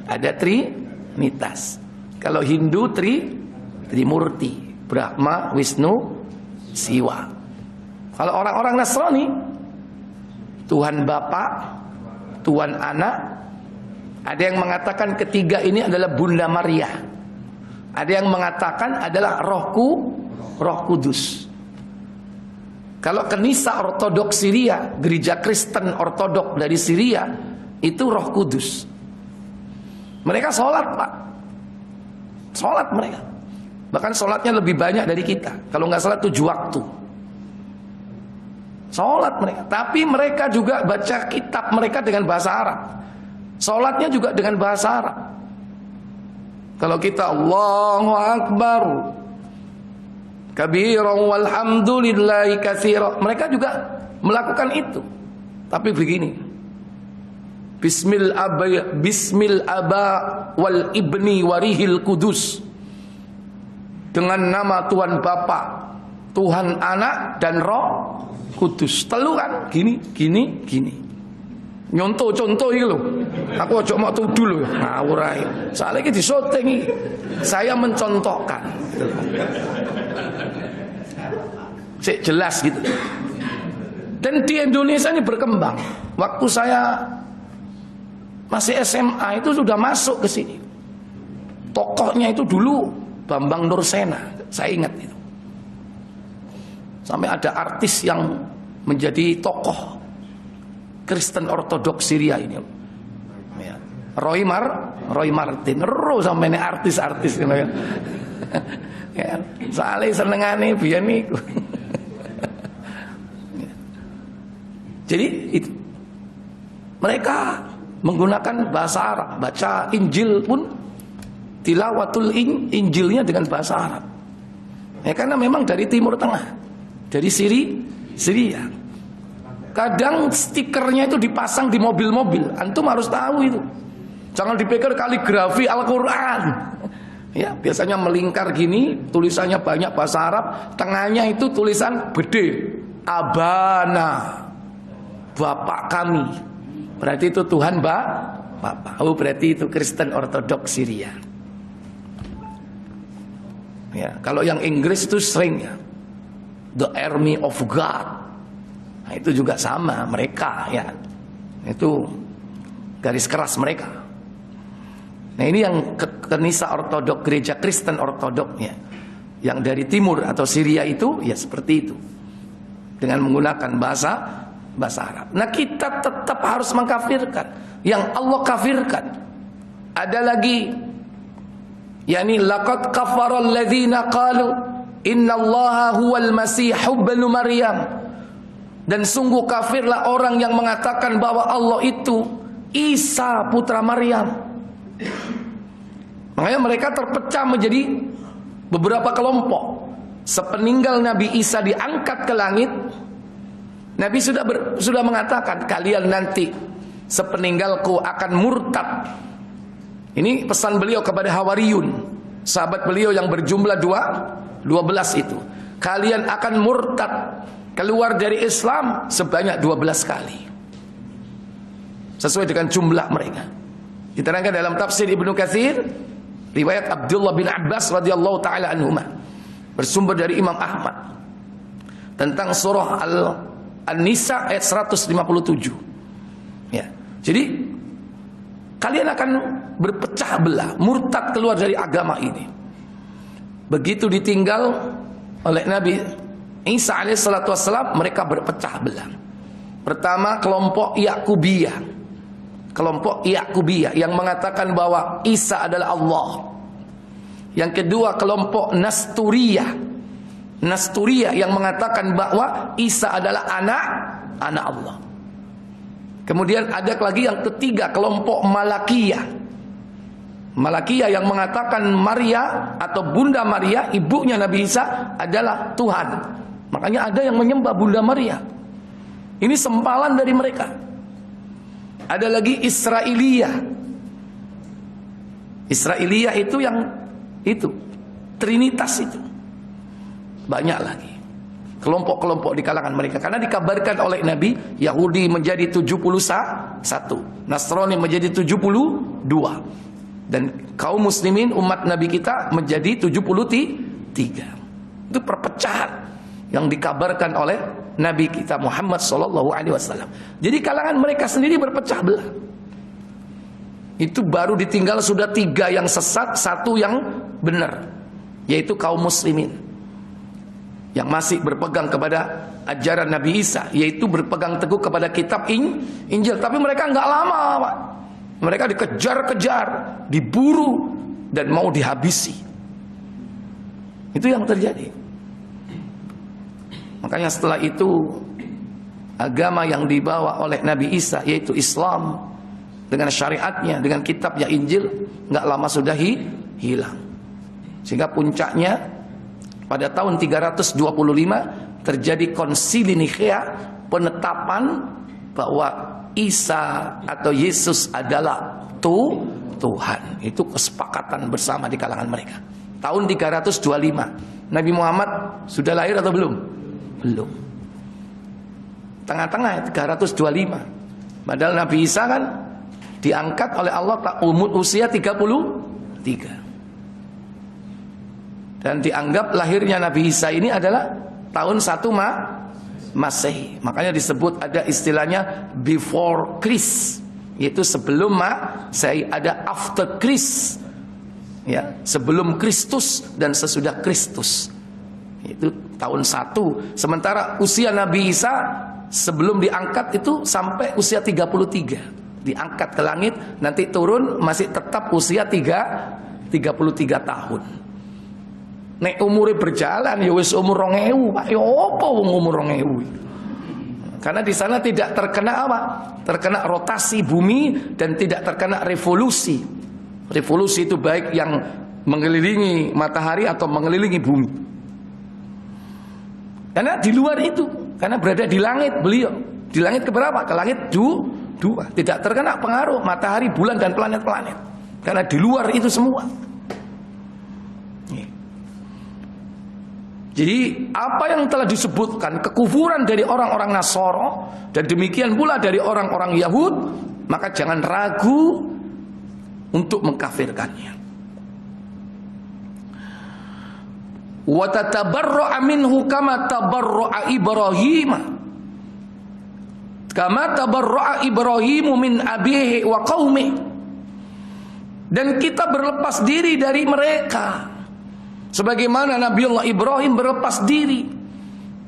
ada Trinitas. Kalau Hindu Trimurti, Brahma, Wisnu, Siwa. Kalau orang-orang Nasrani, Tuhan Bapa, Tuhan Anak. Ada yang mengatakan ketiga ini adalah Bunda Maria. Ada yang mengatakan adalah Roh Kudus. Kalau Kenisa Ortodoks Syria, gereja Kristen Ortodok dari Syria, itu Roh Kudus. Mereka sholat, Pak. Sholat mereka. Bahkan sholatnya lebih banyak dari kita. Kalau nggak salah 7 waktu. Sholat mereka. Tapi mereka juga baca kitab mereka dengan bahasa Arab. Sholatnya juga dengan bahasa Arab. Kalau kita Allahu Akbar kabiran walhamdulillahi katsira, mereka juga melakukan itu. Tapi begini, Bismil aba wal ibni warihil kudus, dengan nama Tuhan Bapa, Tuhan Anak dan Roh Kudus. Telu kan gini. Contoh iki lho. Aku ojo mau tuduh lho, ngawur ae. Soale iki disyuting iki. Saya mencontohkan. Cek jelas gitu. Dan di Indonesia ini berkembang. Waktu saya masih SMA itu sudah masuk ke sini. Tokohnya itu dulu Bambang Nursena, saya ingat itu. Sampai ada artis yang menjadi tokoh Kristen Ortodoks Syria ini. Ya. Roy Martin, sampai ini artis-artis gitu ya. Ya, soalnya senengane biyen niku. Jadi itu mereka menggunakan bahasa Arab, baca Injil pun tilawatul Injilnya dengan bahasa Arab. Ya, karena memang dari Timur Tengah, dari Syria. Kadang stikernya itu dipasang di mobil-mobil. Antum harus tahu itu. Jangan dipikir kaligrafi Al-Quran. Ya, biasanya melingkar gini, tulisannya banyak bahasa Arab, tengahnya itu tulisan gede, Abana, Bapak kami. Berarti itu Tuhan Bapak. Oh, berarti itu Kristen Ortodoks Syria. Ya, kalau yang Inggris itu sering ya, The Army of God. Nah, itu juga sama mereka ya. Itu garis keras mereka. Nah, ini yang Kenisa Ortodok, gereja Kristen Ortodok ya. Yang dari timur atau Syria itu ya seperti itu. Dengan menggunakan bahasa Arab. Nah, kita tetap harus mengkafirkan yang Allah kafirkan. Ada lagi, yakni laqad kafara alladzina qalu innallaha huwal masih ibnu Maryam. Dan sungguh kafirlah orang yang mengatakan bahwa Allah itu Isa putra Maryam. Makanya mereka terpecah menjadi beberapa kelompok. Sepeninggal Nabi Isa diangkat ke langit, Nabi sudah mengatakan kalian nanti sepeninggalku akan murtad. Ini pesan beliau kepada Hawariyun, sahabat beliau yang berjumlah 12 itu. Kalian akan murtad, keluar dari Islam sebanyak 12 kali. Sesuai dengan jumlah mereka. Diterangkan dalam tafsir Ibnu Katsir, riwayat Abdullah bin Abbas radhiyallahu taala anhuma, bersumber dari Imam Ahmad, tentang surah An-Nisa ayat 157. Ya. Jadi kalian akan berpecah belah, murtad, keluar dari agama ini. Begitu ditinggal oleh Nabi Isa alaihissalatu wassalam, mereka berpecah belah. Pertama, kelompok Yakubiyah. Kelompok Yakubiyah yang mengatakan bahwa Isa adalah Allah. Yang kedua, kelompok Nasturiyah. Nasturiyah yang mengatakan bahwa Isa adalah anak Allah. Kemudian ada lagi yang ketiga, kelompok Malakiyah. Malakiyah yang mengatakan Maria atau Bunda Maria, ibunya Nabi Isa, adalah Tuhan. Makanya ada yang menyembah Bunda Maria. Ini sempalan dari mereka. Ada lagi Israiliyah. Israiliyah itu yang itu Trinitas itu. Banyak lagi kelompok-kelompok di kalangan mereka. Karena dikabarkan oleh Nabi, Yahudi menjadi 71, Nasrani menjadi 72, dan kaum muslimin umat Nabi kita menjadi 73. Itu perpecahan yang dikabarkan oleh Nabi kita Muhammad SAW. Jadi kalangan mereka sendiri berpecah belah. Itu baru ditinggal sudah 3 yang sesat, 1 yang benar, yaitu kaum muslimin yang masih berpegang kepada ajaran Nabi Isa, yaitu berpegang teguh kepada kitab Injil. Tapi mereka nggak lama, Pak. Mereka dikejar-kejar, diburu, dan mau dihabisi. Itu yang terjadi. Makanya setelah itu agama yang dibawa oleh Nabi Isa, yaitu Islam, dengan syariatnya, dengan kitabnya Injil, nggak lama sudah hilang. Sehingga puncaknya pada tahun 325 terjadi konsili Nikea, penetapan bahwa Isa atau Yesus adalah Tuhan. Itu kesepakatan bersama di kalangan mereka. Tahun 325 Nabi Muhammad sudah lahir atau belum? Belum. Tengah-tengah 325. Padahal Nabi Isa kan diangkat oleh Allah usia 33. Dan dianggap lahirnya Nabi Isa ini adalah tahun 1 Masehi. Makanya disebut ada istilahnya before Christ, yaitu sebelum Masehi. Ada after Christ, ya, sebelum Kristus dan sesudah Kristus. Itu tahun 1. Sementara usia Nabi Isa sebelum diangkat itu sampai usia 33. Diangkat ke langit, nanti turun masih tetap usia 33 tahun. Nek umure berjalan ya wis umur 2000, Pak. Ya apa wong umur 2000? Karena di sana tidak terkena apa? Terkena rotasi bumi dan tidak terkena revolusi. Revolusi itu baik yang mengelilingi matahari atau mengelilingi bumi. Karena di luar itu, karena berada di langit beliau. Di langit keberapa? Ke langit 2. Tidak terkena pengaruh matahari, bulan dan planet-planet. Karena di luar itu semua. Jadi apa yang telah disebutkan kekufuran dari orang-orang Nasoro dan demikian pula dari orang-orang Yahud, maka jangan ragu untuk mengkafirkannya. Wa tatabarra'a minhu kama tabarra'a Ibrahim. Kama tabarra'a Ibrahim min abihi wa qaumi. Dan kita berlepas diri dari mereka sebagaimana Nabiullah Ibrahim berlepas diri,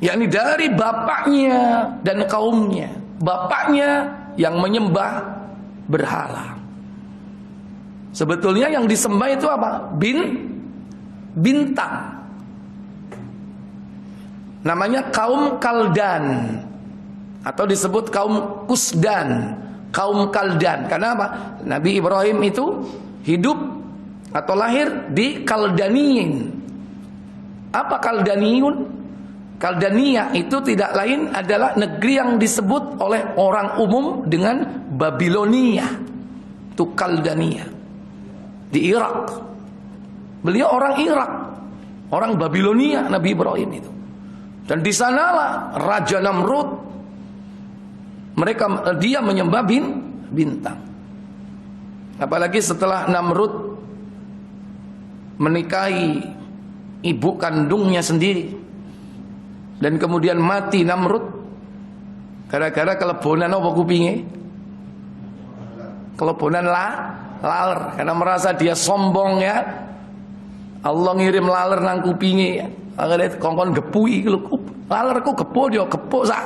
yakni dari bapaknya dan kaumnya. Bapaknya yang menyembah berhala. Sebetulnya yang disembah itu apa? Bintang. Namanya kaum Kaldan, atau disebut kaum Kusdan, kaum Kaldan. Karena apa? Nabi Ibrahim itu hidup atau lahir di Kaldaniyin. Apa Kaldaniun? Kaldania itu tidak lain adalah negeri yang disebut oleh orang umum dengan Babilonia. Itu Kaldania di Irak. Beliau orang Irak, orang Babilonia Nabi Ibrahim itu. Dan di sanalah Raja Namrud, dia menyembah bintang. Apalagi setelah Namrud menikahi ibu kandungnya sendiri dan kemudian mati Namrud gara-gara kelebonan apa kupinge? Kelebonan laler, karena merasa dia sombong ya. Allah ngirim laler nang kupinge, akhirnya kongkon gepui lho, lalerku gepo dia gepuk sak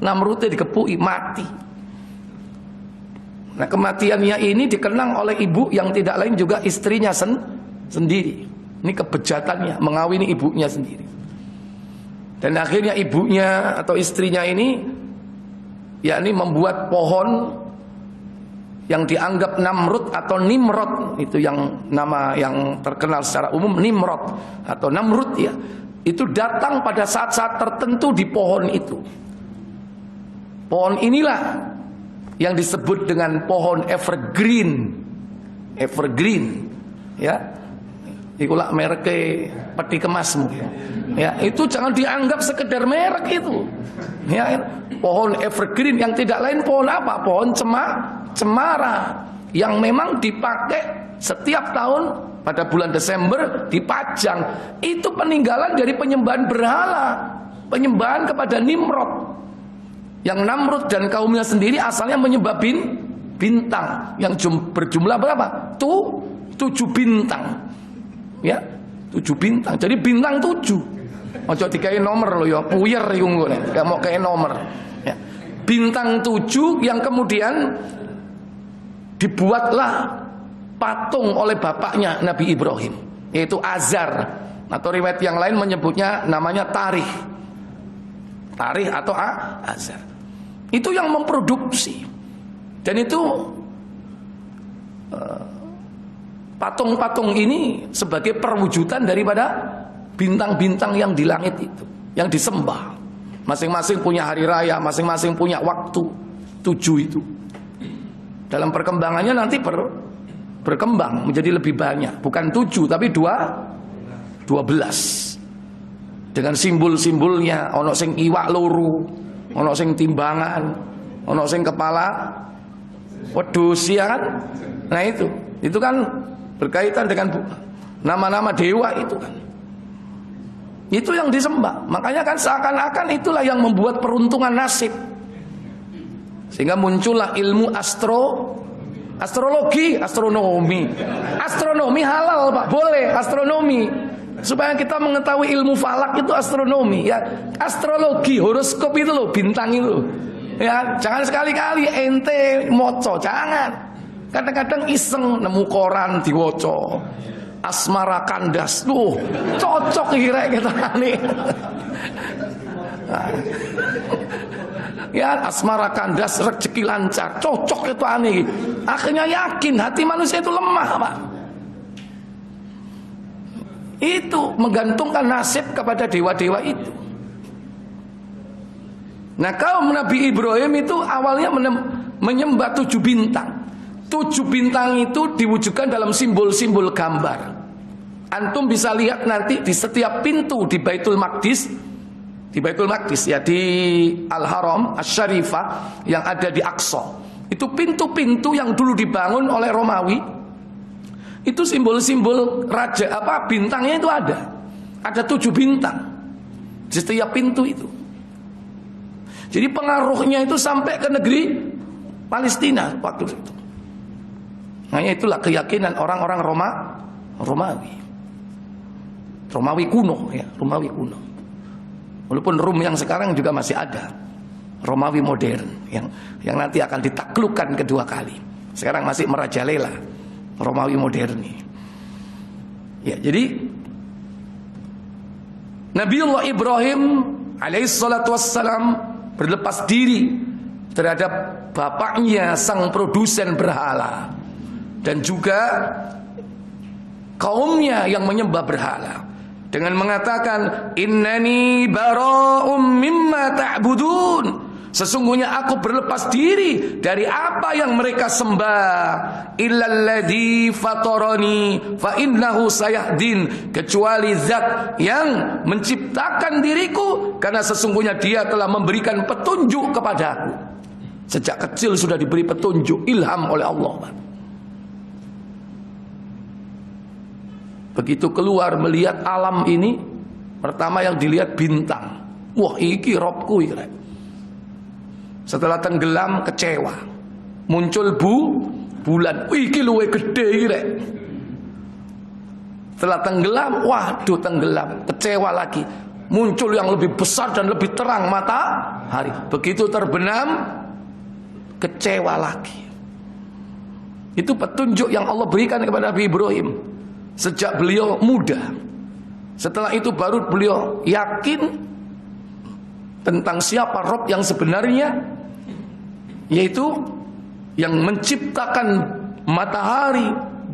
Namrudnya digepuki mati. Nah, kematiannya ini dikenang oleh ibu yang tidak lain juga istrinya sendiri. Ini kebejatannya, mengawini ibunya sendiri. Dan akhirnya ibunya atau istrinya ini yakni membuat pohon yang dianggap Namrud atau Nimrod, itu yang nama yang terkenal secara umum Nimrod atau Namrud ya. Itu datang pada saat-saat tertentu di pohon itu. Pohon inilah yang disebut dengan pohon evergreen. Evergreen ya. Ikulah merek peti kemasmu ya, itu jangan dianggap sekedar merek itu ya. Pohon evergreen yang tidak lain pohon apa? Pohon cemara yang memang dipakai setiap tahun pada bulan Desember dipajang. Itu peninggalan dari penyembahan berhala penyembahan kepada Nimrod. Yang Namrud dan kaumnya sendiri asalnya menyembah bintang yang berjumlah berapa? 7 bintang. Ya, 7 bintang. Jadi bintang 7. Ojo dikai nomor lo ya, puyer iku ngene. Gak mau kayak nomor. Ya. Bintang 7 yang kemudian dibuatlah patung oleh bapaknya Nabi Ibrahim, yaitu Azar, atau riwayat yang lain menyebutnya namanya Tarih atau Azar. Itu yang memproduksi. Dan itu patung-patung ini sebagai perwujudan daripada bintang-bintang yang di langit itu, yang disembah. Masing-masing punya hari raya, masing-masing punya waktu. 7 itu. Dalam perkembangannya nanti berkembang menjadi lebih banyak. Bukan 7 tapi 12. Dengan simbol-simbolnya. Ono sing iwak loro, ono sing timbangan, ono sing kepala wedhus, ya kan? Nah itu kan berkaitan dengan nama-nama dewa itu kan. Itu yang disembah. Makanya kan seakan-akan itulah yang membuat peruntungan nasib. Sehingga muncullah ilmu astronomi. Astronomi halal, Pak. Boleh astronomi. Supaya kita mengetahui ilmu falak itu astronomi, ya. Astrologi, horoskop itu loh, bintang itu. Ya, jangan sekali-kali ente moco, jangan. Kadang-kadang iseng nemu koran diwoco. Asmara kandas, cocok kira kita nih. Ya, asmara kandas, rezeki lancar, cocok itu aneh. Akhirnya yakin, hati manusia itu lemah, Pak. Itu menggantungkan nasib kepada dewa-dewa itu. Nah, kaum Nabi Ibrahim itu awalnya menyembah 7 bintang. 7 bintang itu diwujudkan dalam simbol-simbol gambar. Antum bisa lihat nanti di setiap pintu di Baitul Maqdis, ya, di Al-Haram Asy-Syarifah yang ada di Aqsa. Itu pintu-pintu yang dulu dibangun oleh Romawi. Itu simbol-simbol raja bintangnya itu ada. Ada 7 bintang di setiap pintu itu. Jadi pengaruhnya itu sampai ke negeri Palestina waktu itu. Nah, itulah keyakinan orang-orang Romawi kuno, ya, Romawi kuno. Walaupun Rum yang sekarang juga masih ada, Romawi modern yang nanti akan ditaklukkan kedua kali. Sekarang masih merajalela Romawi modern ini. Ya, jadi Nabiullah Ibrahim alaihissalatu wassalam berlepas diri terhadap bapaknya sang produsen berhala dan juga kaumnya yang menyembah berhala dengan mengatakan innani bara'um mimma ta'budun, sesungguhnya aku berlepas diri dari apa yang mereka sembah, illalladzi fatarani fa innahu sayahdin, kecuali zat yang menciptakan diriku, karena sesungguhnya dia telah memberikan petunjuk kepadaku. Sejak kecil sudah diberi petunjuk, ilham oleh Allah. Begitu keluar melihat alam ini, pertama yang dilihat bintang. Wah, iki robku iki. Setelah tenggelam kecewa. Muncul bulan. Iki luwe gede iki rek. Setelah tenggelam, waduh tenggelam, kecewa lagi. Muncul yang lebih besar dan lebih terang matahari. Begitu terbenam, kecewa lagi. Itu petunjuk yang Allah berikan kepada Nabi Ibrahim sejak beliau muda. Setelah itu baru beliau yakin tentang siapa Rabb yang sebenarnya, yaitu yang menciptakan matahari,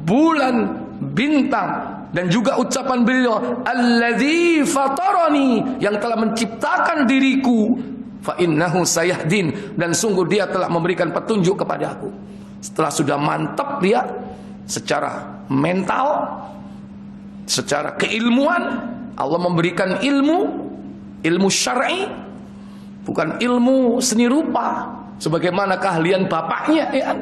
bulan, bintang, dan juga ucapan beliau alladzi fatarani, yang telah menciptakan diriku, fa innahu sayahdin, dan sungguh dia telah memberikan petunjuk kepadaku. Setelah sudah mantap dia secara mental, secara keilmuan, Allah memberikan ilmu syar'i, bukan ilmu seni rupa sebagaimana keahlian bapaknya, ya,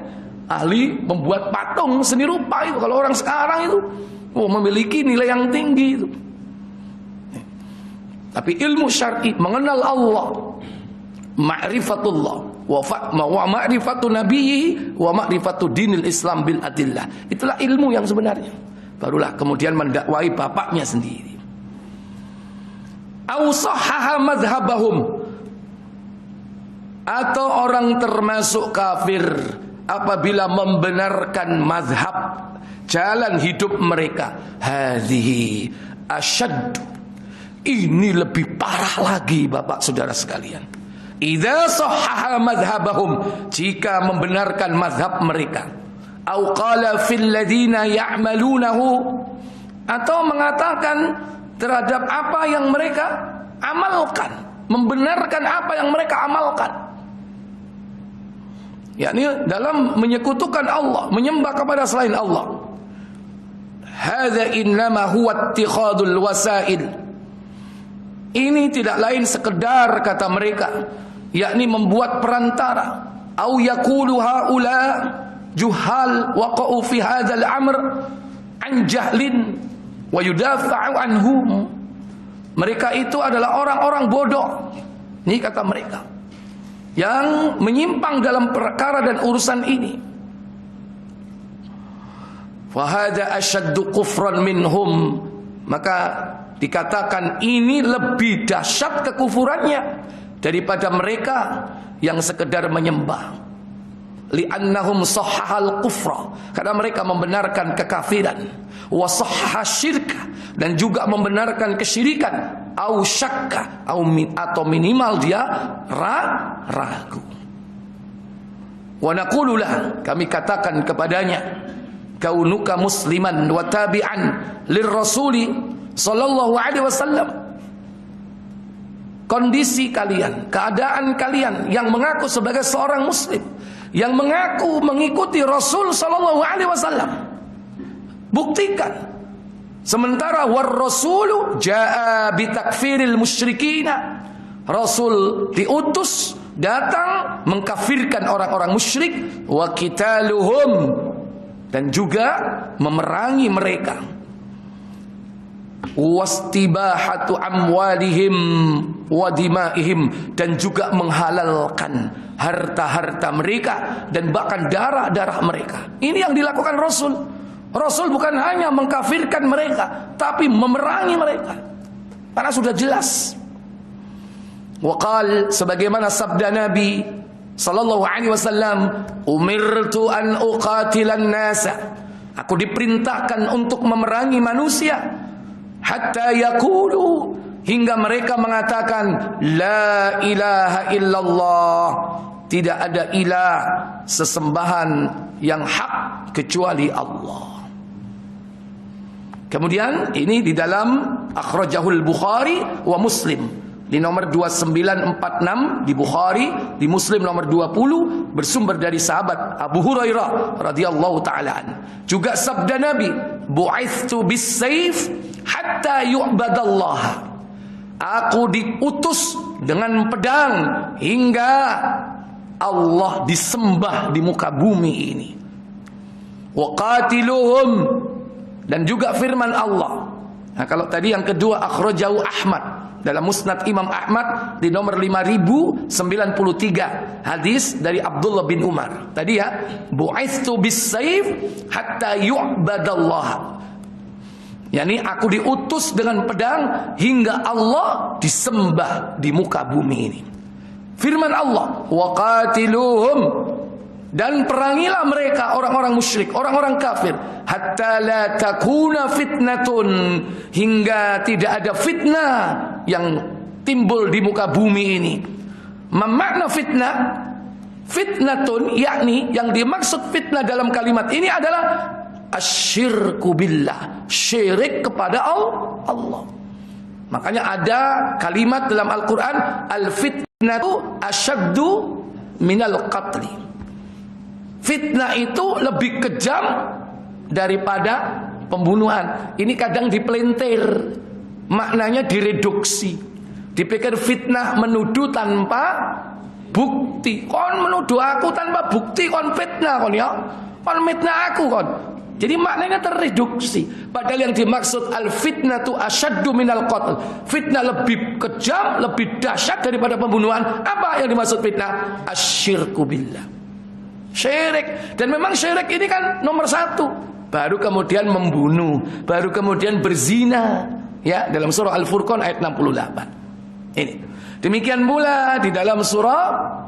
ahli membuat patung seni rupa itu. Kalau orang sekarang itu memiliki nilai yang tinggi itu. Tapi ilmu syar'i, mengenal Allah, ma'rifatullah wa ma'rifatu nabiyhi wa ma'rifatu dinil Islam bil adillah. Itulah ilmu yang sebenarnya. Barulah kemudian mendakwai bapaknya sendiri. Au sahhaha madhhabahum, atau orang termasuk kafir apabila membenarkan mazhab, jalan hidup mereka. Hadhihi asyaddu, ini lebih parah lagi Bapak Saudara sekalian. Idza sahhaha madhhabahum, jika membenarkan mazhab mereka. Au qala fil ladina ya'malunahu, atau mengatakan terhadap apa yang mereka amalkan, membenarkan apa yang mereka amalkan, yakni dalam menyekutukan Allah, menyembah kepada selain Allah. Hadza innama huwa ittikhadul wasail, ini tidak lain sekedar, kata mereka, yakni membuat perantara. Au yaqulu haula juhal waqa'u fi hadzal amr an jahlin wa yudafa'u anhum. Mereka itu adalah orang-orang bodoh, ini kata mereka, yang menyimpang dalam perkara dan urusan ini. Fa hadza ashaddu kufran minhum, maka dikatakan ini lebih dahsyat kekufurannya daripada mereka yang sekedar menyembah. Li'annahum sahhahal kufra, karena mereka membenarkan kekafiran, wa sahhaha syirka, dan juga membenarkan kesyirikan, au syakka, atau minimal dia ragu. Wa naqulu lah, kami katakan kepadanya, kaunuka musliman wa tabi'an lirrasuli sallallahu alaihi wasallam, kondisi kalian, keadaan kalian yang mengaku sebagai seorang muslim, yang mengaku mengikuti Rasul sallallahu alaihi wasallam, buktikan. Sementara war rasulu jaa bi takfiril musyrikina, Rasul diutus datang mengkafirkan orang-orang musyrik, wa qitaluhum, dan juga memerangi mereka, wastibahatu amwalihim wa dimaihim, dan juga menghalalkan harta-harta mereka dan bahkan darah-darah mereka. Ini yang dilakukan Rasul. Rasul bukan hanya mengkafirkan mereka, tapi memerangi mereka, karena sudah jelas. Waqal, sebagaimana sabda Nabi sallallahu alaihi wasallam, umirtu an uqatilan nasa, aku diperintahkan untuk memerangi manusia, hatta yaqulu, hingga mereka mengatakan la ilaha illallah, tidak ada ilah sesembahan yang hak kecuali Allah. Kemudian ini di dalam akhrajahul Bukhari wa Muslim di nomor 2946 di Bukhari, di Muslim nomor 20, bersumber dari sahabat Abu Hurairah radhiyallahu taala an. Juga sabda Nabi, bu'itsu bis-sayf hatta yu'badallah, aku diutus dengan pedang hingga Allah disembah di muka bumi ini. Wa qatiluhum, dan juga firman Allah. Nah, kalau tadi yang kedua akhrajahu Ahmad dalam Musnad Imam Ahmad di nomor 5093, hadis dari Abdullah bin Umar. Tadi ya, bu'itsu bis-sayf hatta yu'badallah, yakni aku diutus dengan pedang hingga Allah disembah di muka bumi ini. Firman Allah, wa qatiluhum, dan perangilah mereka, orang-orang musyrik, orang-orang kafir, hatta la takuna fitnatun, hingga tidak ada fitnah yang timbul di muka bumi ini. Makna fitnah, fitnatun, yakni yang dimaksud fitnah dalam kalimat ini adalah asyirku billah, syirik kepada Allah. Makanya ada kalimat dalam Al-Quran, al-fitnatu asyaddu minal qatli, fitnah itu lebih kejam daripada pembunuhan. Ini kadang dipelintir, maknanya direduksi, dipikir fitnah menuduh tanpa bukti. Kon menuduh aku tanpa bukti, kon fitnah kon ya, kon fitnah aku kon. Jadi maknanya terreduksi. Padahal yang dimaksud al-fitnatu asyaddu minal qatl. Fitnah lebih kejam, lebih dahsyat daripada pembunuhan. Apa yang dimaksud fitnah? Asyirku billah. Syirik. Dan memang syirik ini kan nomor satu. Baru kemudian membunuh, baru kemudian berzina. Ya, dalam surah Al-Furqan ayat 68. Ini. Demikian pula di dalam surah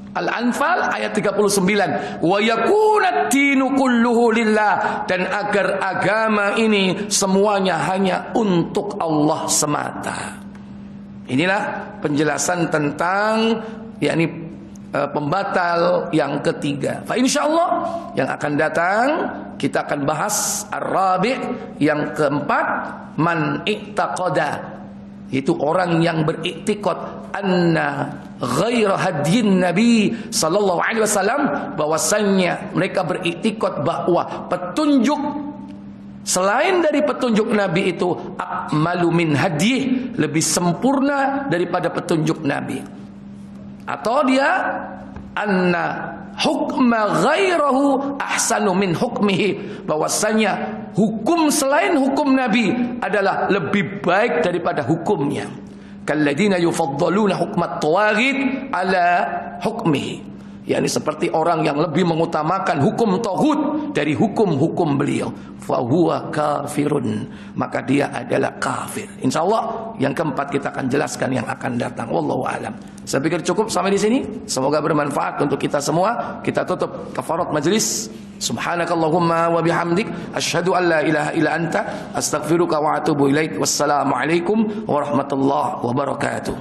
Al-Anfal ayat 39, wa yakunad dinu kulluhu lillah, dan agar agama ini semuanya hanya untuk Allah semata. Inilah penjelasan tentang yakni pembatal yang ketiga. Fa insyaallah yang akan datang kita akan bahas ar-rabi', yang keempat, man i'taqada, itu orang yang beriktikad anna ghaira hadyin Nabi sallallahu alaihi wasallam, bahwasanya mereka beriktikad bahwa petunjuk selain dari petunjuk Nabi itu akmalu min hadyi, lebih sempurna daripada petunjuk Nabi. Atau dia anna hukma ghairahu ahsanu min hukmihi, bahwasanya hukum selain hukum Nabi adalah lebih baik daripada hukumnya. Kalladzina yufaddaluna hukmat tawaghit ala hukmihi, yakni seperti orang yang lebih mengutamakan hukum taghut dari hukum-hukum beliau. Fahuwa kafirun, maka dia adalah kafir. Insyaallah yang keempat kita akan jelaskan yang akan datang. Wallahu a'lam. Saya pikir cukup sampai di sini. Semoga bermanfaat untuk kita semua. Kita tutup kafarat majelis. Subhanakallahumma wa bihamdik, asyhadu an la ilaha illa anta, astaghfiruka wa atubu ilaik. Wassalamualaikum warahmatullahi wabarakatuh.